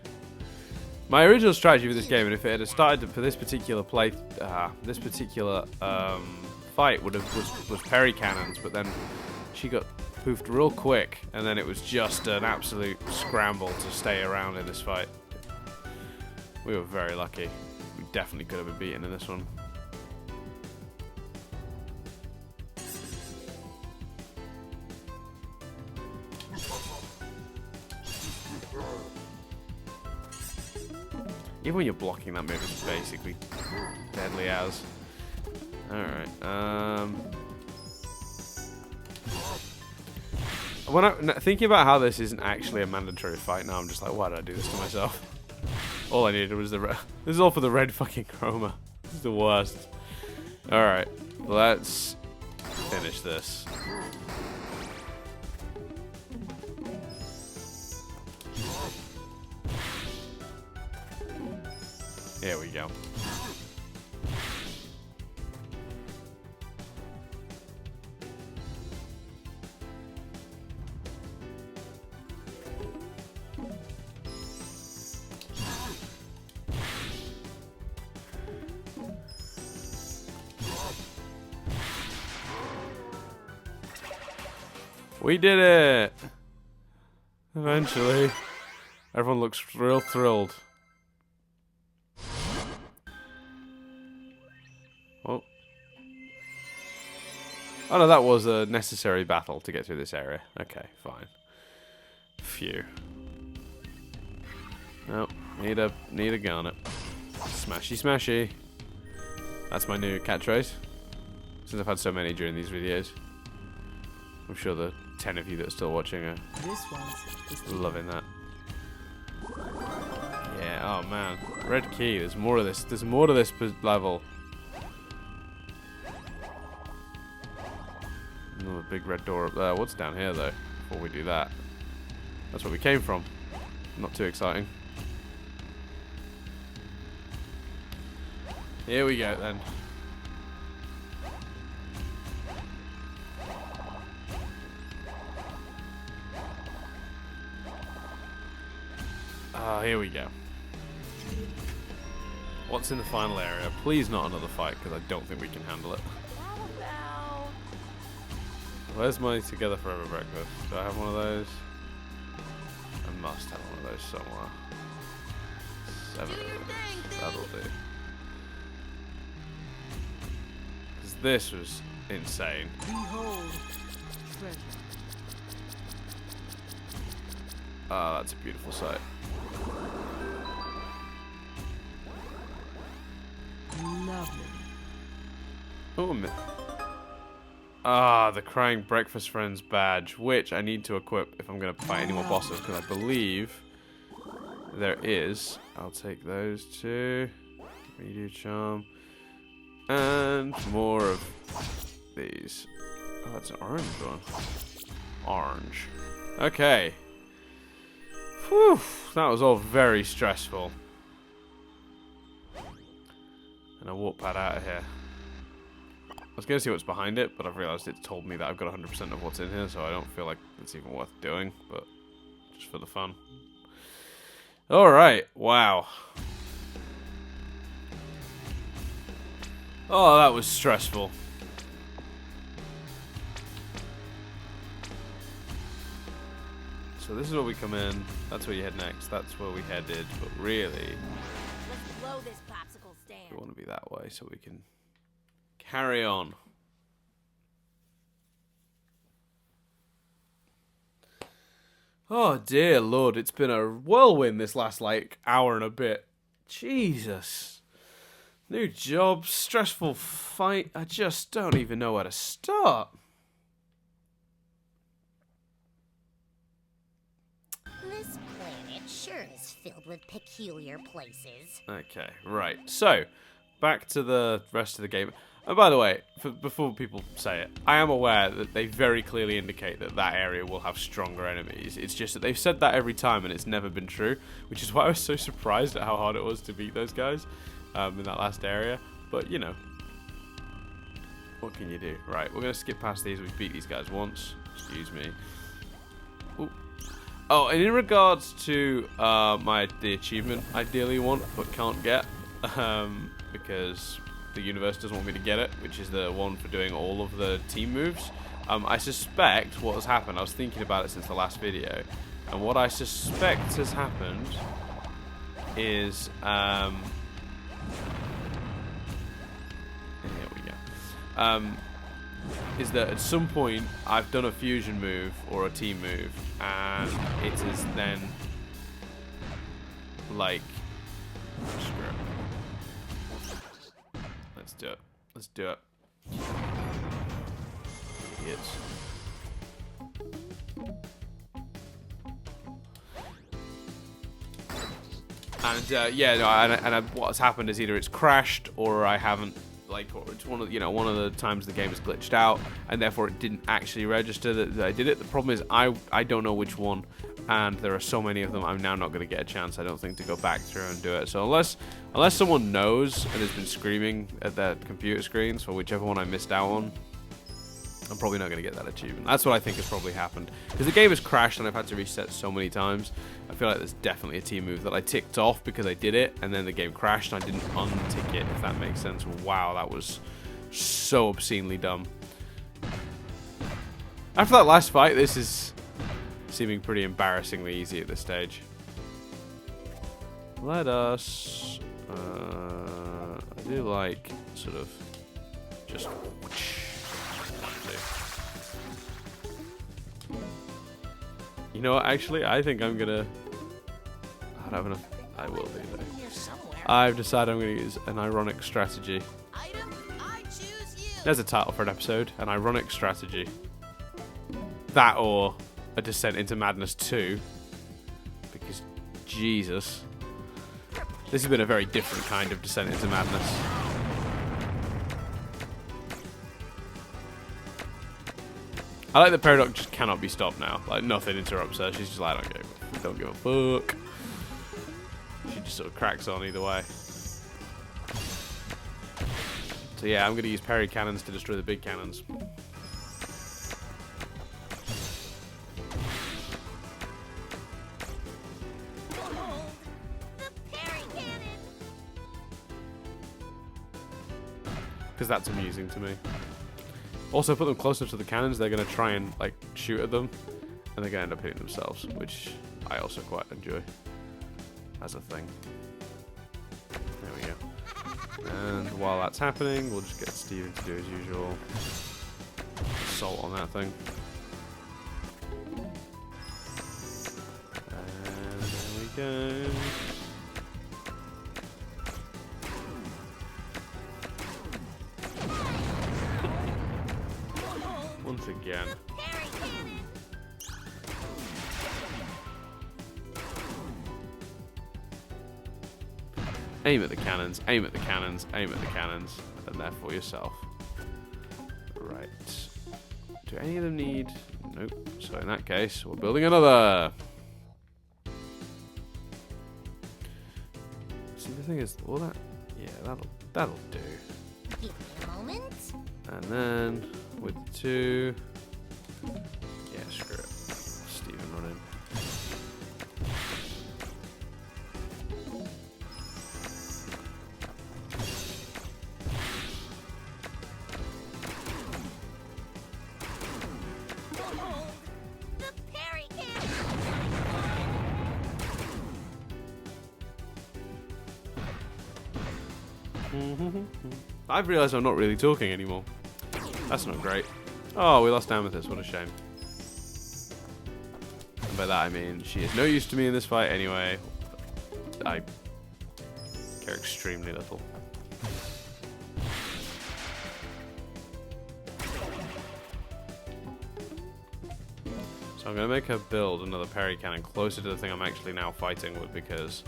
My original strategy for this game, and if it had started for this particular fight, was Perry cannons, but then she got poofed real quick, and then it was just an absolute scramble to stay around in this fight. We were very lucky. We definitely could have been beaten in this one. Even when you're blocking, that move is basically deadly as. Alright, when thinking about how this isn't actually a mandatory fight now, I'm just like, why did I do this to myself? All I needed was the red. This is all for the red fucking chroma. This is the worst. Alright, let's finish this. Here we go. We did it! Eventually. Everyone looks real thrilled. Oh. Oh no, that was a necessary battle to get through this area. Okay, fine. Phew. Nope. Need a garnet. Smashy smashy. That's my new catchphrase. Since I've had so many during these videos. I'm sure the 10 of you that are still watching are loving that. Yeah, oh man. Red key, there's more of this. There's more to this level. Another big red door up there. What's down here though? Before we do that. That's where we came from. Not too exciting. Here we go then. Oh, here we go. What's in the final area? Please not another fight, because I don't think we can handle it. Where's my Together Forever breakfast? Do I have one of those? I must have one of those somewhere. 7 of those. That'll do. Because this was insane. Behold, treasure. Ah, that's a beautiful sight. Lovely. Oh, ah, the Crying Breakfast Friends badge, which I need to equip if I'm going to fight any more bosses, because I believe there is. I'll take those two. Redo charm. And more of these. Oh, that's an orange one. Orange. Okay. Whew, that was all very stressful. And I walk pad out of here. I was going to see what's behind it, but I've realised it's told me that I've got 100% of what's in here, so I don't feel like it's even worth doing, but just for the fun. Alright, wow. Oh, that was stressful. So this is where we come in, that's where you head next, that's where we headed, but really, Let's blow this popsicle stand. we want to be that way so we can carry on. Oh dear Lord, it's been a whirlwind this last like hour and a bit. Jesus. New job, stressful fight, I just don't even know where to start. This planet sure is filled with peculiar places. Okay, right. So, back to the rest of the game. And by the way, before people say it, I am aware that they very clearly indicate that that area will have stronger enemies. It's just that they've said that every time and it's never been true, which is why I was so surprised at how hard it was to beat those guys in that last area. But, you know, what can you do? Right, we're going to skip past these. We've beat these guys once. Excuse me. Ooh. Oh, and in regards to the achievement I ideally want but can't get, because the universe doesn't want me to get it, which is the one for doing all of the team moves. I suspect what has happened, I was thinking about it since the last video, and what I suspect has happened is, here we go, is that at some point I've done a fusion move or a team move, and it is then, like, screw it. Let's do it. Let's do it. Idiots. And yeah, no, what's happened is either it's crashed or I haven't, like, or it's one of the times the game is glitched out, and therefore it didn't actually register that I did it. The problem is I don't know which one, and there are so many of them. I'm now not going to get a chance, I don't think, to go back through and do it. So unless someone knows and has been screaming at their computer screens for whichever one I missed out on, I'm probably not going to get that achievement. That's what I think has probably happened, because the game has crashed and I've had to reset so many times. I feel like there's definitely a team move that I ticked off because I did it, and then the game crashed and I didn't untick it, if that makes sense. Wow, that was so obscenely dumb. After that last fight, this is seeming pretty embarrassingly easy at this stage. Let us... I do like sort of just... You know what, actually, I think I'm gonna... I don't have enough... I will do though. I've decided I'm gonna use an ironic strategy. Item, I choose you. There's a title for an episode, an ironic strategy. That or a Descent into Madness 2. Because, Jesus. This has been a very different kind of Descent into Madness. I like that Peridot just cannot be stopped now. Like, nothing interrupts her. She's just like, I don't give a fuck. She just sort of cracks on either way. So yeah, I'm going to use parry cannons to destroy the big cannons. Because that's amusing to me. Also, put them closer to the cannons, they're going to try and, like, shoot at them, and they're going to end up hitting themselves, which I also quite enjoy as a thing. There we go. And while that's happening, we'll just get Steven to do his usual assault on that thing. And there we go. Once again. Aim at the cannons, aim at the cannons, aim at the cannons, and therefore yourself. Right. Do any of them need... Nope. So in that case, we're building another. See, the thing is, all that... Yeah, that'll do. Give me a moment. And then, with the two... Yeah, screw it. Steven, run in. I've realised I'm not really talking anymore. That's not great. Oh, we lost Amethyst. What a shame. And by that I mean she is no use to me in this fight anyway. I care extremely little. So I'm going to make her build another parry cannon closer to the thing I'm actually now fighting with, because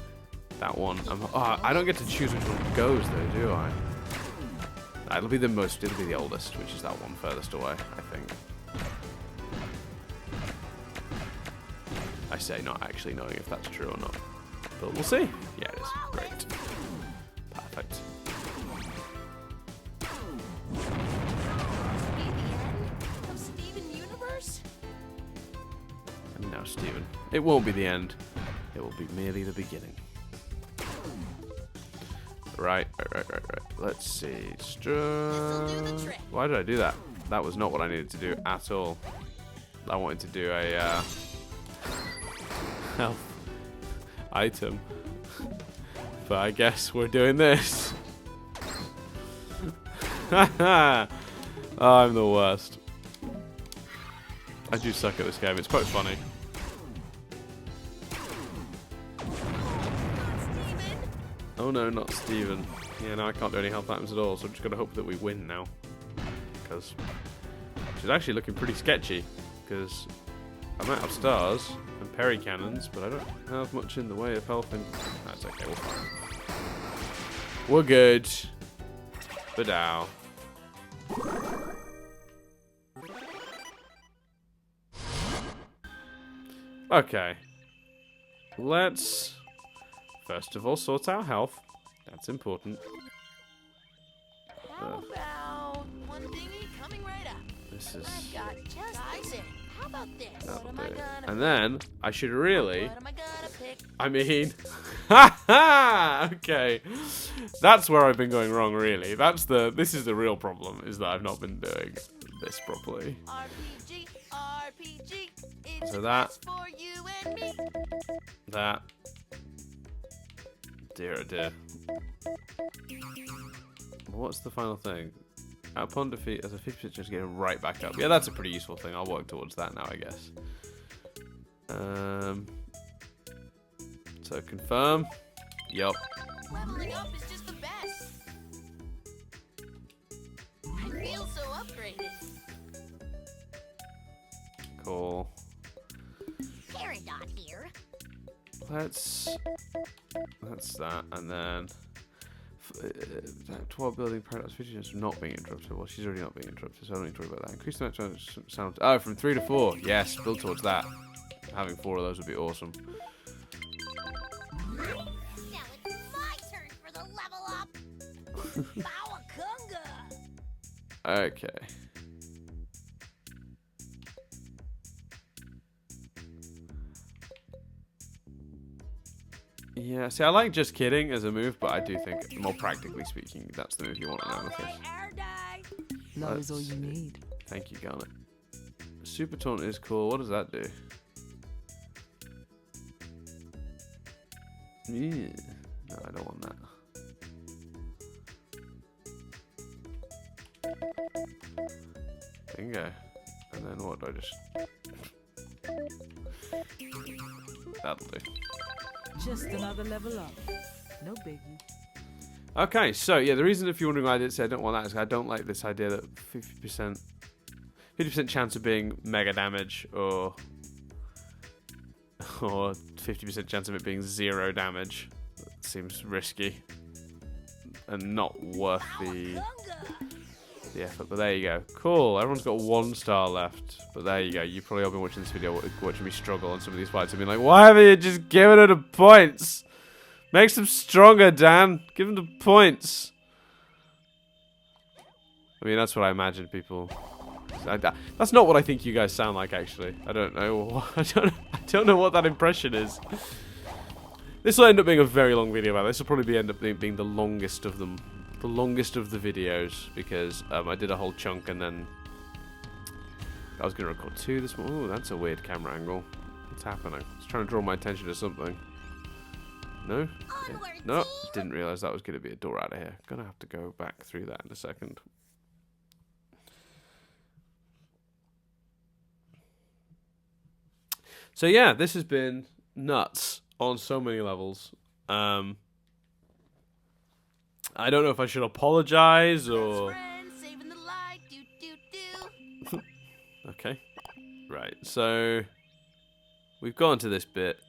that one... I don't get to choose which one goes though, do I? It'll be the oldest, which is that one furthest away, I think. I say not actually knowing if that's true or not. But we'll see. Yeah, it is. Great. Perfect. Of Steven Universe? No, Steven. It won't be the end. It will be merely the beginning. Right. Let's see. This'll do the trick. Why did I do that? That was not what I needed to do at all. I wanted to do a health item. But I guess we're doing this. Oh, I'm the worst. I do suck at this game. It's quite funny. Steven? Oh no, not Steven. Yeah, no, I can't do any health items at all, so I'm just going to hope that we win now. Because she's actually looking pretty sketchy. Because I'm out of stars and parry cannons, but I don't have much in the way of health. And that's okay, we're fine. We're good. Badow. Okay. Let's first of all sort our health. That's important. How about one thingy coming right up? This is... I've got just this. How about this? That'll What am do I it. gonna And then I should really... What am I gonna pick? I mean... Ha! Okay. That's where I've been going wrong, really. This is the real problem, is that I've not been doing this properly. RPG, RPG. It's So that- just for you and me. That... Dear oh dear. What's the final thing? Upon defeat, as a 50% chance of getting right back up. Yeah, that's a pretty useful thing. I'll work towards that now, I guess. So confirm. Yup. Leveling up is just the best. I feel so upgraded. Cool. Peridot here. That's that, and then 12 building paradox 50 chance of not being interrupted. Well, she's already not being interrupted, so I don't need to worry about that. Increase the amount of sound. Oh, from 3 to 4. Yes, build towards that. Having 4 of those would be awesome. Now it's my turn for the level up. Bawakunga. Okay. Yeah, see, I like just kidding as a move, but I do think, more practically speaking, that's the move you want to know with this. Love is all you need. Thank you, Garnet. Super Taunt is cool. What does that do? Yeah. No, I don't want that. Bingo. And then what do I just... That'll do. Just another level up. No biggie. Okay, so yeah, the reason if you're wondering why I did say I don't want that is I don't like this idea that 50% chance of being mega damage or 50% chance of it being 0 damage. That seems risky and not worth the effort. But there you go. Cool. Everyone's got 1 star left. But there you go. You've probably all been watching this video, watching me struggle on some of these fights and being like, why haven't you just given her the points? Makes them stronger, Dan. Give them the points. I mean, that's what I imagine people... That's not what I think you guys sound like, actually. I don't know. I don't know what that impression is. This will end up being a very long video about this. Will probably end up being the longest of them. The longest of the videos, because I did a whole chunk and then I was going to record 2 this morning. Oh, that's a weird camera angle. What's happening? It's trying to draw my attention to something. No? Yeah. No, didn't realise that was going to be a door out of here. Gonna have to go back through that in a second. So yeah, this has been nuts on so many levels. I don't know if I should apologize or... Saving the light. Do, do, do. Okay. Right, so... We've gone to this bit.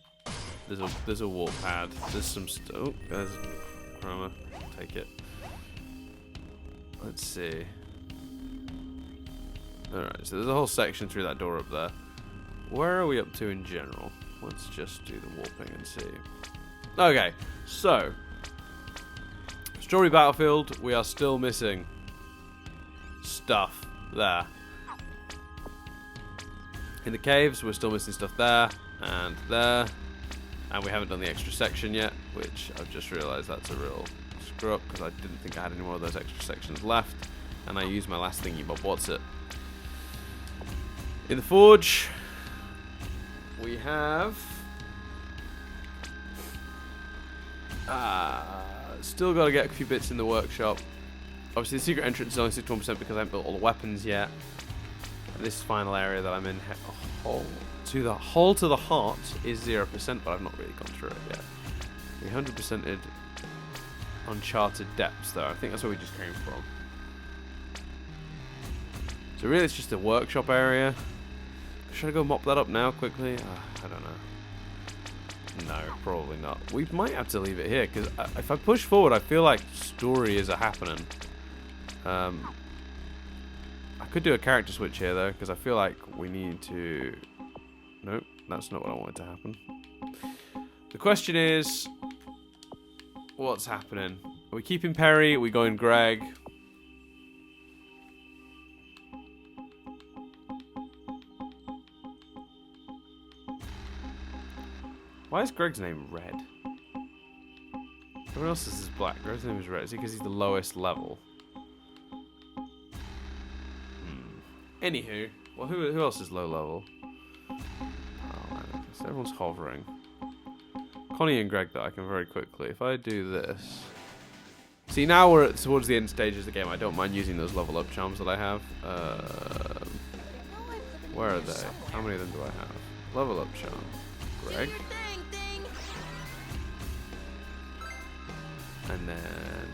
There's a warp pad. There's some... Oh, there's Chroma. Take it. Let's see. Alright, so there's a whole section through that door up there. Where are we up to in general? Let's just do the warping and see. Okay, so Strawberry Battlefield, we are still missing stuff there. In the caves, we're still missing stuff there, and we haven't done the extra section yet, which I've just realised that's a real screw up, because I didn't think I had any more of those extra sections left, and I used my last thingy bob. What's it? In the forge, we have still got to get a few bits in the workshop. Obviously, the secret entrance is only 61% because I haven't built all the weapons yet. And this final area that I'm in, hole to the heart, is 0%, but I've not really gone through it yet. We 100%ed uncharted depths, though. I think that's where we just came from. So really, it's just the workshop area. Should I go mop that up now quickly? I don't know. No, probably not. We might have to leave it here, because if I push forward, I feel like story is a happening. I could do a character switch here, though, because I feel like we need to... Nope, that's not what I wanted to happen. The question is... What's happening? Are we keeping Perry? Are we going Greg? Why is Greg's name red? Everyone else's is black. Greg's name is red. Is it because he's the lowest level? Anywho, well, who else is low level? Oh, man, so everyone's hovering. Connie and Greg, though, I can very quickly. If I do this... See, now we're towards the end stages of the game. I don't mind using those level up charms that I have. Where are they? How many of them do I have? Level up charm. Greg. And then,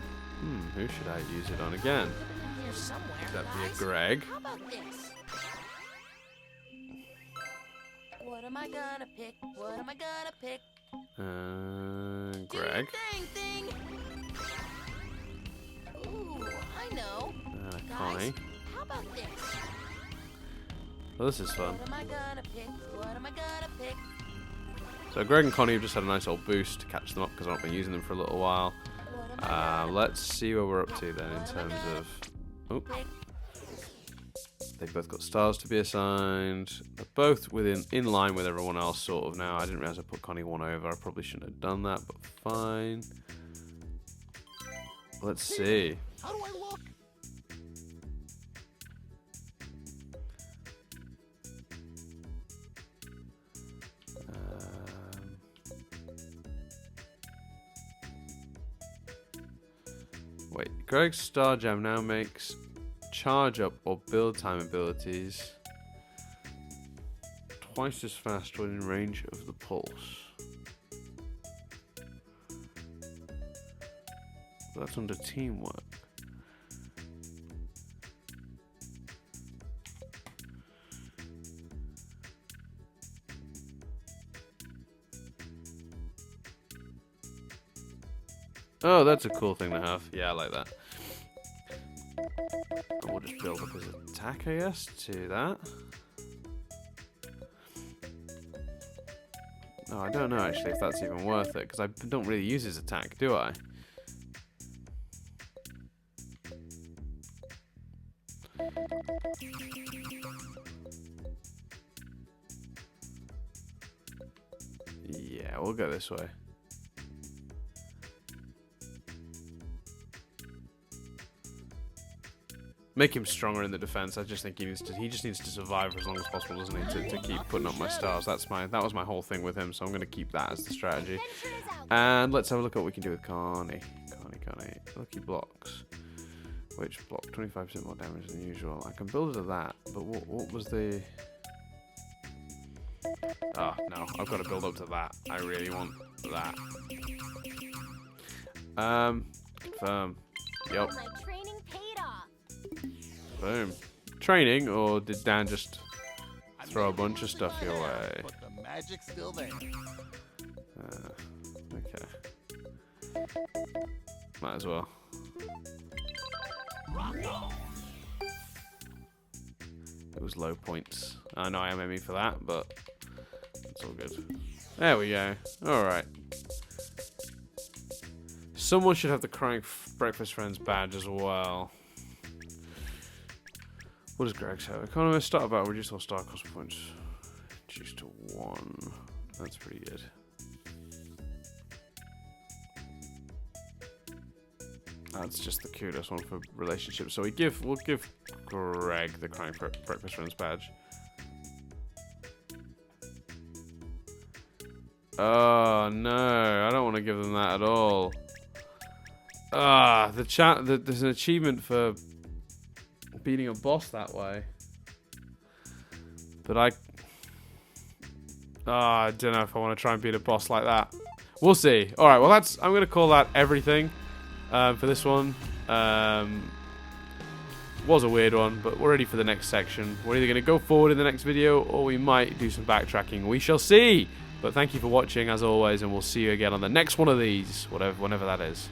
who should I use it on again? That'd be a Greg. How about this? What am I gonna pick? What am I gonna pick? Greg. Thing. Ooh, I know. Connie. How about this? Well, this is fun. What am I gonna pick? What am I gonna pick? So Greg and Connie have just had a nice old boost to catch them up because I've not been using them for a little while. Let's see where we're up to then in terms of... Oh. They've both got stars to be assigned. They're both in line with everyone else sort of now. I didn't realise I put Connie one over. I probably shouldn't have done that, but fine. Let's see. How do I look? Wait, Greg's Star Gem now makes charge up or build time abilities twice as fast when in range of the pulse. That's under teamwork. Oh, that's a cool thing to have. Yeah, I like that. And we'll just build up his attack, I guess, to that. No, I don't know actually if that's even worth it, because I don't really use his attack, do I? Yeah, we'll go this way. Make him stronger in the defense. I just think he just needs to survive for as long as possible, doesn't he? To keep putting up my stars. That was my whole thing with him, so I'm going to keep that as the strategy. And let's have a look at what we can do with Connie. Connie. Lucky blocks. Which block? 25% more damage than usual. I can build it to that, but what was the... Oh, no. I've got to build up to that. I really want that. Confirm. Yup. My training paid off. Boom. Training, or did Dan just throw a bunch of stuff your way? But the magic's still there. Okay. Might as well. It was low points. I know I am aiming for that, but it's all good. There we go. Alright. Someone should have the Crying Breakfast Friends badge as well. What does Greg say? Economist, start about reduce all star cost points. Reduce to 1. That's pretty good. That's just the cutest one for relationships. So we'll give Greg the Crying Breakfast Friends badge. Oh no, I don't want to give them that at all. There's an achievement for beating a boss that way. But I don't know if I want to try and beat a boss like that. We'll see. Alright, well I'm going to call that everything for this one. Was a weird one, but we're ready for the next section. We're either going to go forward in the next video, or we might do some backtracking. We shall see. But thank you for watching, as always, and we'll see you again on the next one of these, whenever that is.